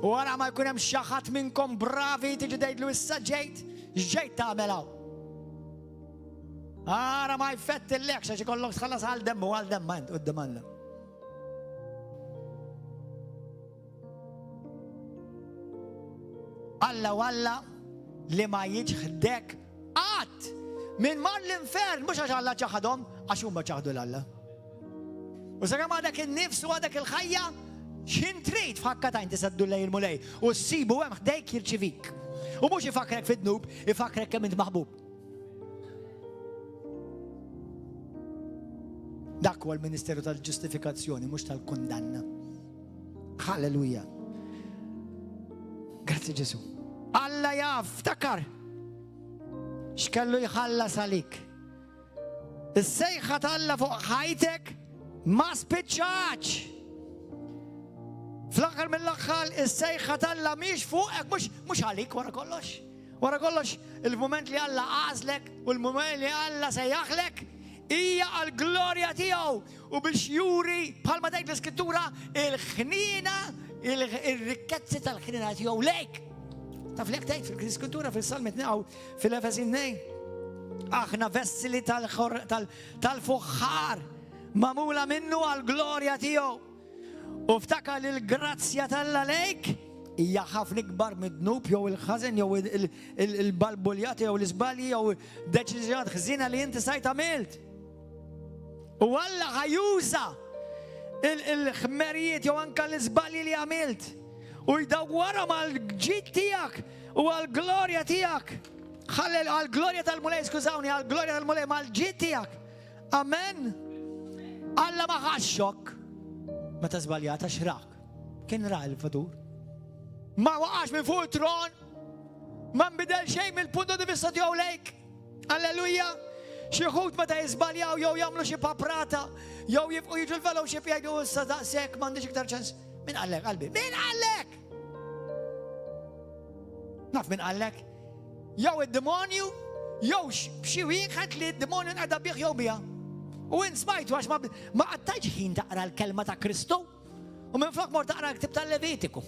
U wara ma jkun hemm xi ħadd minnkom bravi tiġi tgħidlu issa ġejt, x'ġejt tagħmel hawn. Ara ma jfett il-lek, xaxi kollok tħallas għal-dem u għal-dem ma jint qudiem Alla. Alla u Alla li ma jiġħdek qatt minn mar l-infern, mhux għax Alla ċaħadhom, għax huma ċaħdu l-Alla. U sakemm għadak in-nifs u għadak il-ħajja, x'in trid f'ħakka tajn tisaddu lej il-mulej u ssibu hemm ħdejk jirċivik. U mhux ifakrek fid-dnub, ifakrek kemm int maħbub. Dak huwa l-Ministeru tal-ġustifikazzjoni, mhux tal-kundanna. Halleluja. Grazzi Ġesu. Alla jaf, ftakar x'kellu jħallas għalik. Is-sejħa tal-Alla fuq ħajtek ma spiċċax. Fl-aħħar mill-aħħar is-sejħa tal-Alla mhix fuqek mhux għalik wara kollox. Wara kollox il-mument li Alla għażlek u l-mument li Alla sejjaħlek hija għal-glorja tiegħu u biex juri bħalma tgħid l-Iskrittura il-ħnina, il-rikkezzi tal-ħnina tiegħu lejk. Taf lek tgħid fil-Iskrittura fil-Salmi 2 fil-Efesini 2. Aħna vessili tal-fuħħar magħmula minnu għall-glorja tiegħu. U ftakar li l-grazzja tal-Alla lejk hija ħafna ikbar mid-dnub jew il-ħażen jew il-balbuljat jew l-iżbalji jew deċiżjonijiet ħżiena li inti sajt għamilt. U Alla ħajuża il-ħmerijiet jew anke l-iżbalji li għamilt u jdawwarhom mal-ġid tiegħek u għal-glorja tijak. Ħalli għal-glorja tal-mulej, skużawni, għal-glorja tal-mulej, mal-ġid tijak. Amen. Alla ma ħaxxok. Meta żbaljata xraq. Kien ra il-fatur. Ma waqax minn fuq it-tron. Ma nbidel xejn mill-punto di vista tiegħu lejk. Alleluja. Xi wħud meta jiżbaljaw jew jagħmlu xi paprata, jew jibqgħu jiġu l-fellowship jgħidu issa daqshekk m'għandix iktar ċans. Min qallek qalbi? Min qallek? Naf min qallek? Jew id-demonju, jew xi wieħed li d-demonju nqeda bih jew biha. U insmajtu għax ma qattajġ ħin taqra l-kelma ta' Kristu. U minn flok mor taqra l-ktib tal-Levitiku.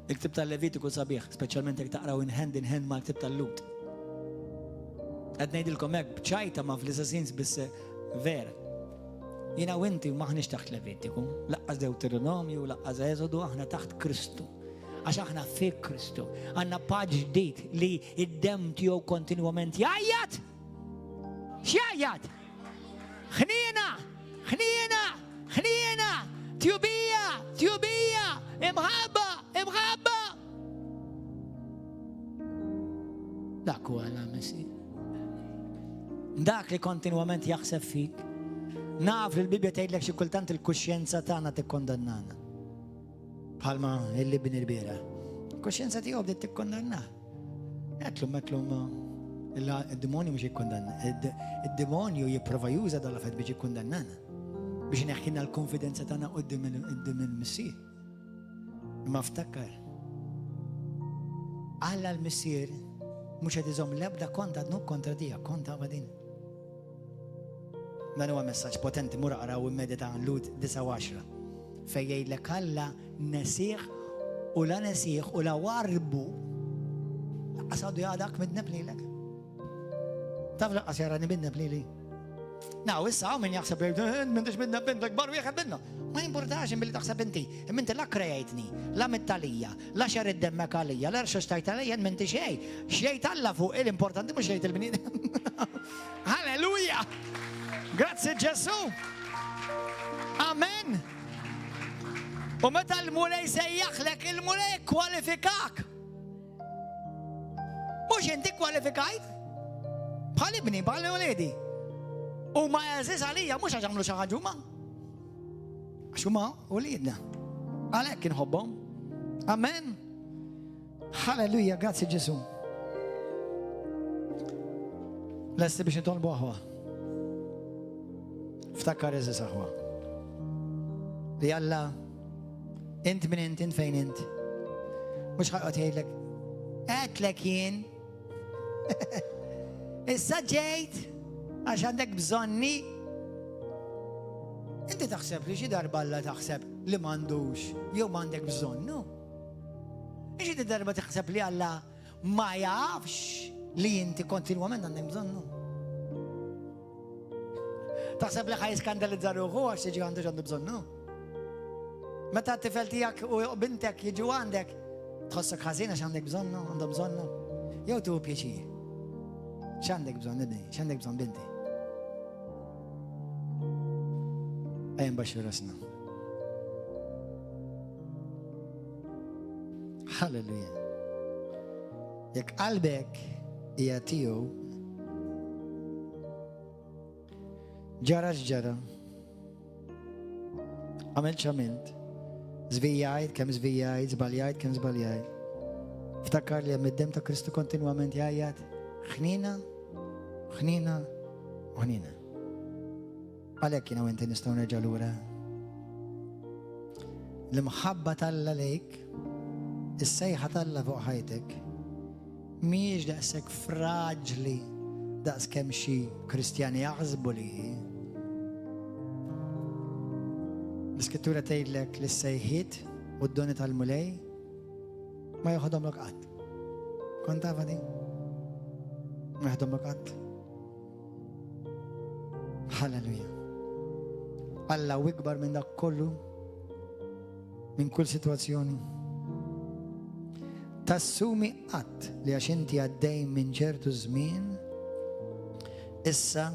Il-ktib tal-Levitiku sabiħ, speċjalment jek taqraw in hand ma' l-ktib tal-Lut. Għad ngħidilkom hekk bċajta ma' fl-Assassins biss vera. Jiena u inti maħniex taħt Levitiku, laqqas Deuteronomju, laqqas Eżodu, aħna taħt Kristu. Għax aħna fi Kristu. Għanna paġ ġdid li id-dem tiegħu kontinwament jgħajjat. X'jgħajjat? Ħniena, ħniena, ħniena, tjubija, tjubija, imħabba, imħabba. Dak huwa l-Messi. Dak li kontinwament jaħseb fik. Naf li l-Bibja tgħidlek xi kultant il-kuxjenza tagħna tikkondannana. Bħalma illi bin il-bira. Kuxjenza tiegħu bdiet tikkondanna. Metlum il-demonju mhux jikkondanna. Id-demonju jipprova juża dal affett biex jikkondannana. Biex neħħilna l-konfidenza tagħna quddiem il-Missier. Imma ftakkar. Alla l-Missier mhux qed iżomm l-ebda kont għadnu kontra dija, kont għabadin. Dan huwa messaġġ potenti mura qraw immedita Lut 9:10 fejn jgħidlek Alla nesieħ u la nesieħ u la warbu laqqas għadu jgħadak midneb lilek. Taf laqqas jarani midneb lili. Naw issa hawn min jaħseb m'intix midneb bintek bar wieħed minna. Ma jimpurtax billi taħseb inti. Imma la krejajtni, la mittalija, la xarid demmek għalija, la rxu stajt għalija minti xejn. Xejn Alla fuq l-importanti mhux xejn il-bniedem. Halleluja! Grazie Ġesu. Amen. U meta l-mulej sejjaħlek, il-mulej kwalifikak. Mux inti kwalifikajt? Bħal ibni, bħal uledi. U ma jaziz għalija, mux għaxamlu xaħġuma. Għaxuma ulidna. Għalek inħobbom. Amen. Halleluja, grazie Ġesu. Lesti biex nitolbu għahwa. Ftakkar eżis aħwa. Li Alla, int min int fejn int. Mux ħaqot jgħidlek, għetlek jien. Issa ġejt, għax għandek bżonni. Inti taħseb li xi darba Alla taħseb li m'għandux, jew m'għandek bżonnu. Xi darba taħseb li Alla ma jafx li inti kontinwament għandek bżonnu. Taħseb li ħaj skandalizza ruħu għax tiġi għandu ġandu bżonnu. Meta t-tifel tijak u bintek jiġu għandek, tħossok ħazina x'għandek bżonnu, għandu bżonnu. Jew tu pjaċir. X'għandek bżonn ibni, x'għandek bżonn binti. Ejn baxxu rasna. Halleluja. Jekk qalbek hija tiegħu ġara x'ġara. Għamilt x'għamilt. Żvijajt kemm żvijajt, żbaljajt kemm żbaljajt. Ftakkar li hemm id-dem ta' Kristu kontinwament jgħajjat. Ħnina, ħnina u ħnina. Għalhekk jiena u inti nistgħu nerġa' lura. L-imħabba Alla lejk, is-sejħa Alla fuq ħajtek, mhijiex daqshekk fraġli daqs kemm xi Kristjani jaħsbu li. L-Iskrittura tgħidlek li s-sejħiet u d-doni tal-mulej ma joħodhomlok qatt. Kont tafa din? Ma joħodhomlok qatt. Halleluja. Alla ikbar minn dak kollu, minn kull sitwazzjoni. Tassumi qatt li għax inti għaddej minn ċertu żmien, issa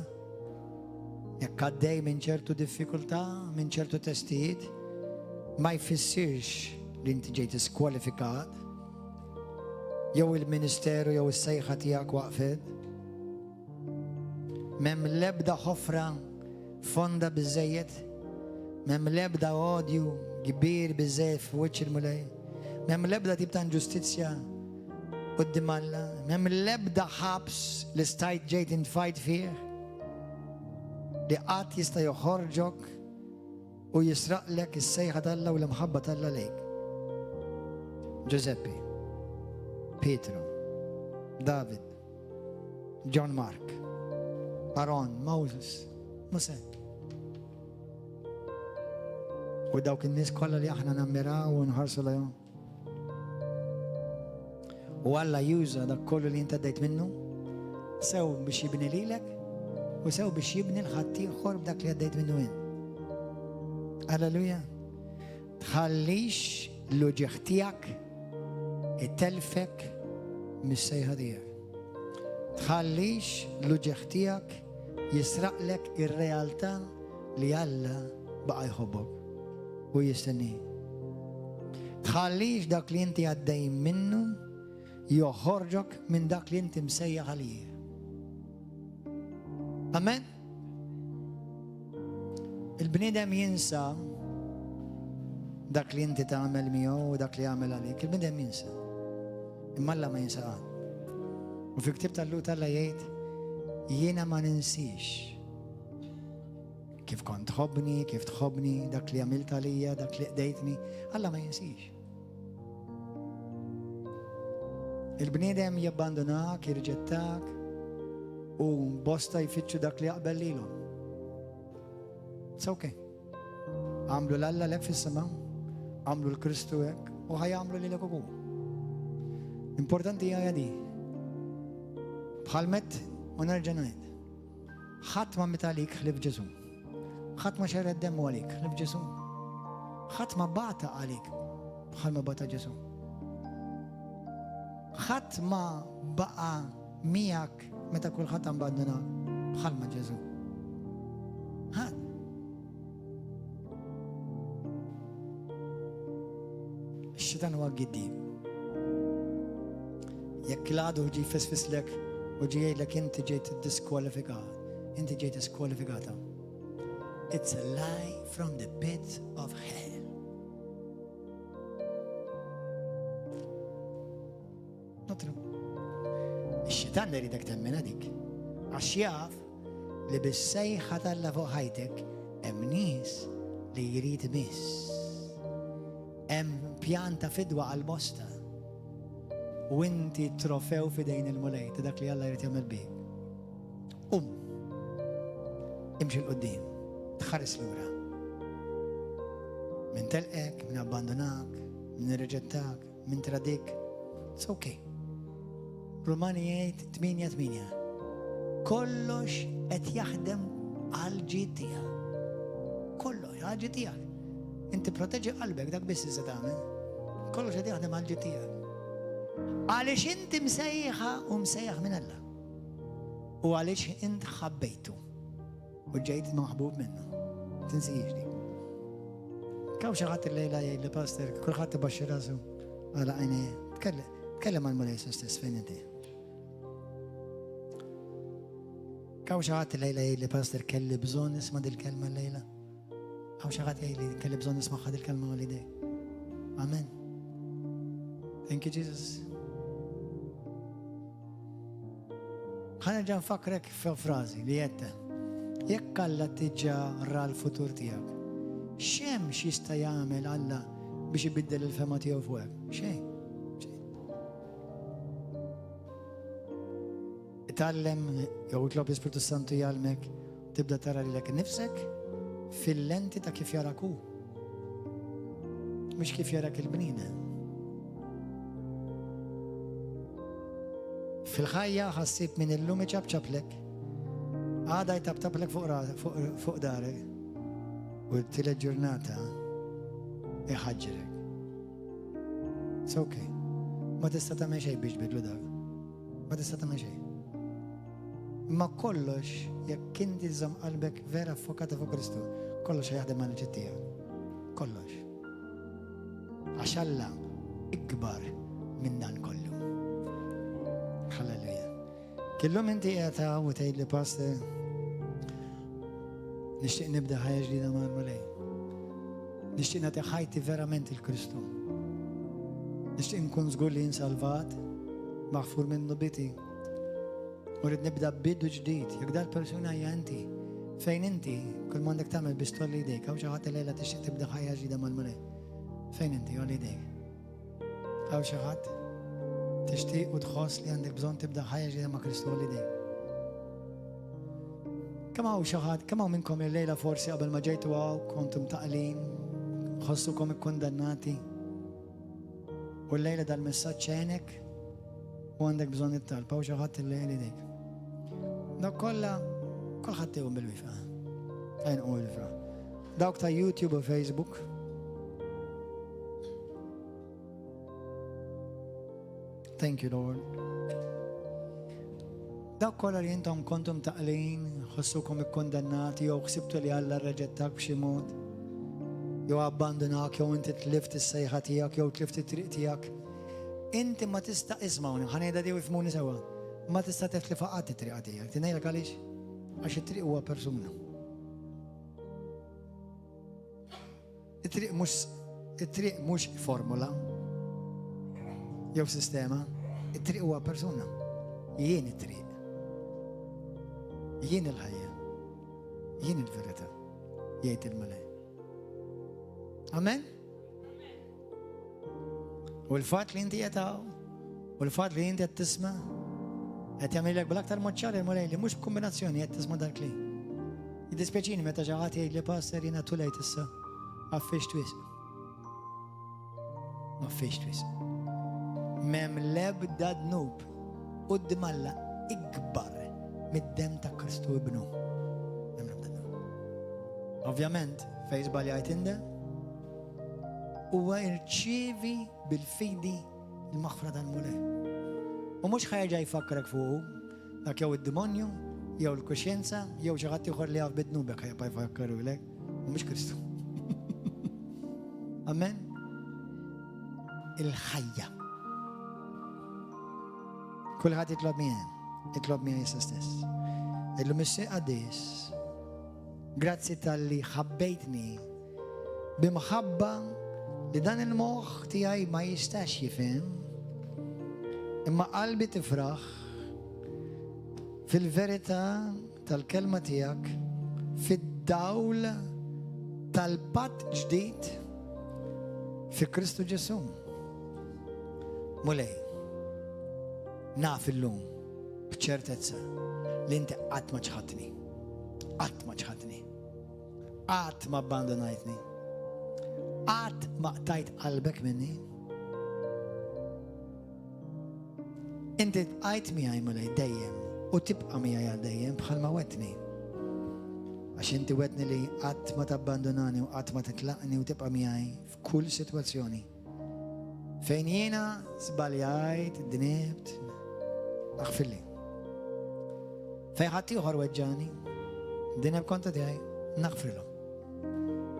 jekk għaddej minn ċertu diffikultà, minn ċertu testijiet, ma jfissirx li inti ġejt iskwalifikat jew il-ministeru jew is-sejħa tiegħek waqfet. M'hemm l-ebda ħofra fonda biżejjed, m'hemm l-ebda odju kbir biżejjed f'wiċċ il-mulej, m'hemm l-ebda tip ta' inġustizzja quddiem Alla, m'hemm l-ebda ħabs li stajt ġejt intfajt fih li qatt jista' joħorġok u jisraqlek is-sejħa tal-Alla u l-imħabba tal-Alla lejk. Giuseppe, Pietro, David, John Mark, Aaron, Moses, Mose. U dawk in-nies kollha li aħna nammiraw u nħarsu lejhom. U Alla juża dak kollu li inti għaddejt minnu sew biex jibni lilek u sew biex jibni l-ħadd ieħor b'dak li għaddejt minnu jien. Alleluja. Tħallix l-uġieħ tiegħek itelfek mis-sejħa tiegħek. Tħallix l-uġieħ tiegħek jisraqlek ir-realtà li Alla baqa' jħobbok u jistenni. Tħallix dak li inti għaddej minnu joħorġok minn dak li inti msejjaħ għalih. Amen? Il-bniedem jinsa dak li inti tagħmel miegħu u dak li jagħmel għalik. Il-bniedem jinsa. Imma Alla ma jinsa qatt. U fi ktieb tal-Lut Alla jgħid jiena ma ninsix kif kont tħobbni, kif tħobbni, dak li għamilt għalija, dak li qdejtni, Alla ma jinsix. Il-bniedem jabbandonak, jirġettak u bosta jfittxu dak li jaqbel lilhom. It's okay. Għamlu l-Alla lek fis-sema, għamlu l-Kristu hekk u ħajamlu lilek ukoll. Importanti hija di. Bħalmet u nerġa' ngħid. Ħadd ma meta għalik ħlif Ġesu. Ħadd ma xered demmu għalik ħlif Ġesu. Ħadd ma bata għalik bħalma bata Ġesu. Ħadd ma baqa' miegħek meta kulħadd abbandonak bħalma Ġesu. Ħadd. Ix-xitan huwa giddieb. Jekk l-għadu ġi fisfislek u ġi jgħidlek inti ġejt diskwalifikat, inti ġejt diskwalifikata. It's a lie from the pit of hell. Not true. Ix-xitan jridek temmena dik. Għax jaf li bis-sejħa tal-Alla fuq ħajtek hemm nies li jrid imiss. Hemm pjanta fidwa għal-bosta. U inti trofew fidejn il-mulej ta' dak li Alla jrid jagħmel bik. Imxi l-qoddim, tħares lura. Min telqek, min abbandonak, min irreġettak, min tradik. It's okay. Romani jgħid 8:8. Kollox qed jaħdem għal-ġid tiegħek. Kollox għal-ġid tiegħek. Inti proteġi qalbek dak biss se tagħmel. Kollox qed jaħdem għal-ġid tiegħek. Għaliex inti msejħa u msejħ minn Alla. U għaliex int ħabbejtu u ġejt maħbub minnu. Tinsijiex di. Kaw xaħat il-lejla jgħid pastor, kulħadd ibaxxi rasu għala għajni. Tkellem għal-mulej stess fejn inti. Kaw xaħat il-lejla jgħid pastor, kelli bżonn nisma' dil-kelma l-lejla. Kaw xaħat jgħid kelli bżonn nisma' dil-kelma għal-idej. Amen. Thank you, Jesus. ħanerġa' nfakrek frażi li jetta. Jekk Alla tiġġa ra l-futur tiegħek, x'hemm x'jista' jagħmel Alla biex ibiddel il-fema tiegħu fuqek? Xejn. Itgħallem jew itlob l-Ispiritu Santu jgħalmek tibda tara lilek innifsek fil-lenti ta' kif jarak hu. Mhux kif jarak il-bniedem. Fil-ħajja ħassib min illum iċabċablek, għada jtabtablek fuq darek u t-tielet ġurnata iħaġġirek. It's okay. Ma tista' tagħmel xejn biex tbidlu dak. Ma tista' tagħmel xejn. Ma kollox jekk inti żomm qalbek vera ffokata fuq Kristu, kollox jaħdem għal ġid tiegħek. Kollox. عشان اكبر من دان كله. هللويا. كلهم انت اتا وتايد لباستر نشتق نبدا حياه جديده مع الملاي. نشتق نعطي حياتي فيرامنت الكريستو. نشتق نكون زغولين سالفات مغفور من نبيتي. ورد نبدا بيدو جديد. يقدر البرسونا هي انت. فين انت؟ كل ما عندك تعمل بيستول ايديك او شغلات الليله تشتق تبدا حياه جديده مع الملاي. فين انت؟ يا ايديك. او شغلات تشتيق وتخاص لي عندك بزون تبدا حياه جديده مع كريستو ايديك. كما هو شغلات كما منكم الليله فورسي قبل ما جيتوا كنتم تقلين خصكم كوندناتي والليله ده المسات شانك وعندك بزون التالبه وشغلات الليله ديك ده كل خدتهم بالوفاء أين أقول وفاء داك تا يوتيوب وفيسبوك Thank you Lord. داك كل اللي انتم كنتم تقلين خصكم كوندناتي او خسبتوا لي هلا رجعتك بشي موت يو اباندوناك يو انت تلفت السيخة تياك يو تلفت الطريق تياك انت ما اسمعوني خلينا دي ويفهموني سوا ما تستطيع لفقات الطريق تياك تنيلك ليش؟ عشان الطريق هو بيرسونا الطريق مش فورمولا يو سيستما الطريق هو بيرسونا ين الطريق ين الحياة ين الفريتا يأتي الملاك أمين والفات اللي انت يتاو والفات اللي انت تسمع هتعمل لك بالاكثر ماتشات الملاك اللي مش بكومبيناسيون تسمع دارك لي يدسبيتشيني متى جاعاتي اللي باسترينا توليت السا ما فيش تويس ما فيش تويس مم لاب داد نوب قدام الله اكبر مدام تكرستو ابنه ovviamente fai sbagliati in ده وارتشيفي بالفيدي المغفرة المولاي ومش خير جاي يفكرك فوقه لك يو الديمونيو يو الكوشينسا يو شغلات يخور ليها في بيت نوبك هيبقى يفكروا لك ومش كريستو أمين الحية كل هاد يطلب مين يسستس اللي مش قديس grazie تالي حبيتني بمحبة لدان المخ تياي ما يستاش يفهم اما قلبي تفرح في الفيريتا تالكلمة تياك في الدولة تالبات جديد في كريستو جسوم مولاي نعرف اللوم بتشرتتسا لانت قات ما تشخطني قات ما باندونايتني قات ما قطعت قلبك مني انت قايت معي مولاي دايم وتبقى معي دايم بخل موتني عشان توتني لي قات ما تباندوناني وقات ما تطلقني وتبقى معي في كل سيتواسيوني فين ينا سباليايت دنيبت اغفر لي في حتى يخر وجاني دنيب كنت داي نغفر له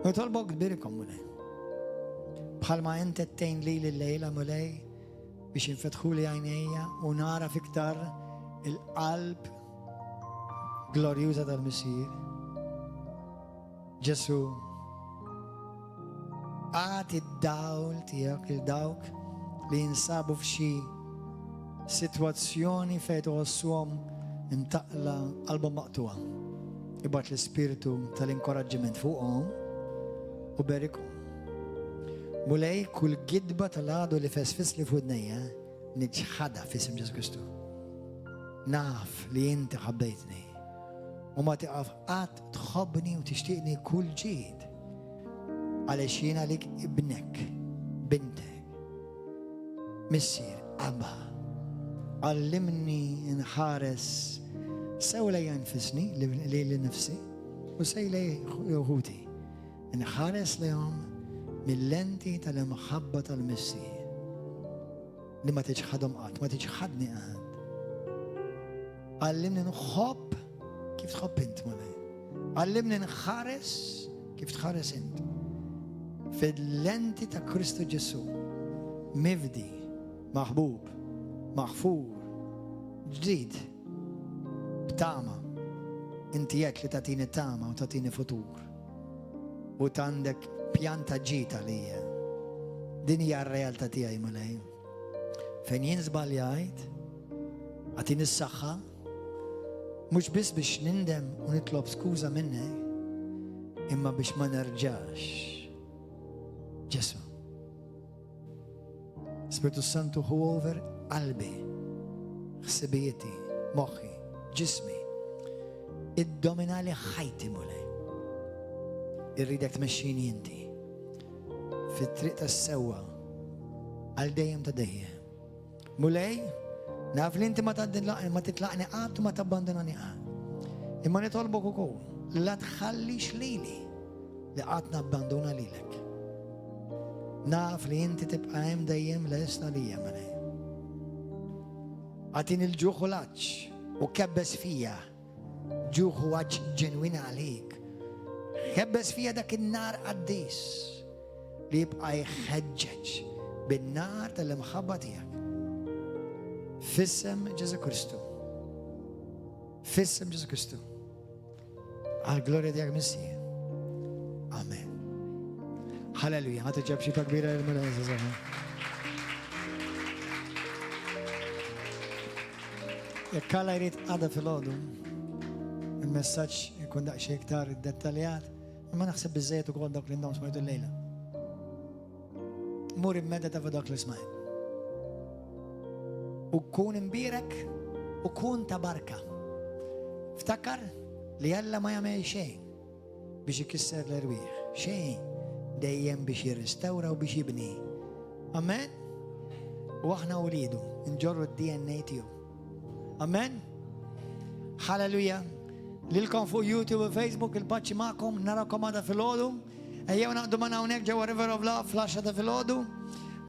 ويطلبوا كبيركم مولاي بخل ما انت التين لي لليلة مولاي باش ينفتحوا لي عينيا ونعرف اكتر القلب جلوريوزا المسيح جسو اعطي الدول تياك الدوك لينصابوا في شي سيتواسيوني فيتوصوهم امتقلا قلبه مقطوع يبعت السبيرتو تالانكوراجمنت فوقهم وباركهم مولاي كل جدبة طلعوا اللي فسفس لي في ودنيا نجحدها في اسم يسوع كريستو نعرف لي انت حبيتني وما تقف تخبني وتشتقني كل جيد علشان عليك ابنك بنتك مسير أبا علمني ان حارس سوي لي ينفسني لنفسي وسوي لي يهودي ان حارس لهم من لنتي تل محبة المسيح لما تجحدهم ما تجحدني علمني نخب كيف تخب انت مولاي علمني نخارس كيف تخارس انت fil-lenti ta' Kristu Ġesu. Mifdi, maħbub, maħfur, ġdid, b'tama. Inti jek li tatini tama u tatini futur. U tandek pjanta ġita li hija. Din hija r-realtà tiegħi malej. Fejn jien żbaljajt, għatini s-saħħa, mhux biss biex nindem u nitlob skuża minnek, imma biex ma nerġax. Ġesu. Spiritu Santu hu over qalbi, ħsibijieti, moħħi, ġismi. Id-domina li ħajti mulej. Irridek tmexxini inti. Fit-triq tas-sewwa għal dejjem ta' dejjem. Mulej, naf li inti ma titlaqni qatt u ma tabbandonani qatt. Imma nitolbok ukoll la tħallix lili li qatt nabbandona lilek. Naf li inti tibqa' hemm dejjem lesta lija mulej. Għatin il-ġuħ u l-għaġġ u kebbes fija ġuħ u għaġġ ġenwin għalik. Kebbes fija dak in-nar qaddis li jibqa' jħeġġeġ bin-nar tal-imħabba tiegħek. Fissem Ġesu Kristu. Fissem Ġesu Kristu. Għal-glorja tiegħek Missija. Amen. Halleluja. Ħadd iġġeb xi kbira l-mulej. Jekk Alla jrid għada fil-għodu, il-messaġġ ikun daqsxejn iktar dettaljat, imma naħseb biżżejjed ukoll dak li ndhom smajtu l-lejla. Mur immedita fuq dak li smajt. U kun imbirek u kun ta' barka. Ftakar li Alla ma jagħmel xejn biex ikisser l-irwieħ. Xejn. Dejjem biex jirrestawra u biex jibni. Amen? U aħna wlidu nġorru d-DNA tiegħu. Amen? Halleluja. Lilkom fuq YouTube u Facebook il-paċi ma'kom, narakom għada fil-ħodu. Ejjew naqdu ma' hawnhekk ġewwa River of Love, flasha ta' fil-ħodu.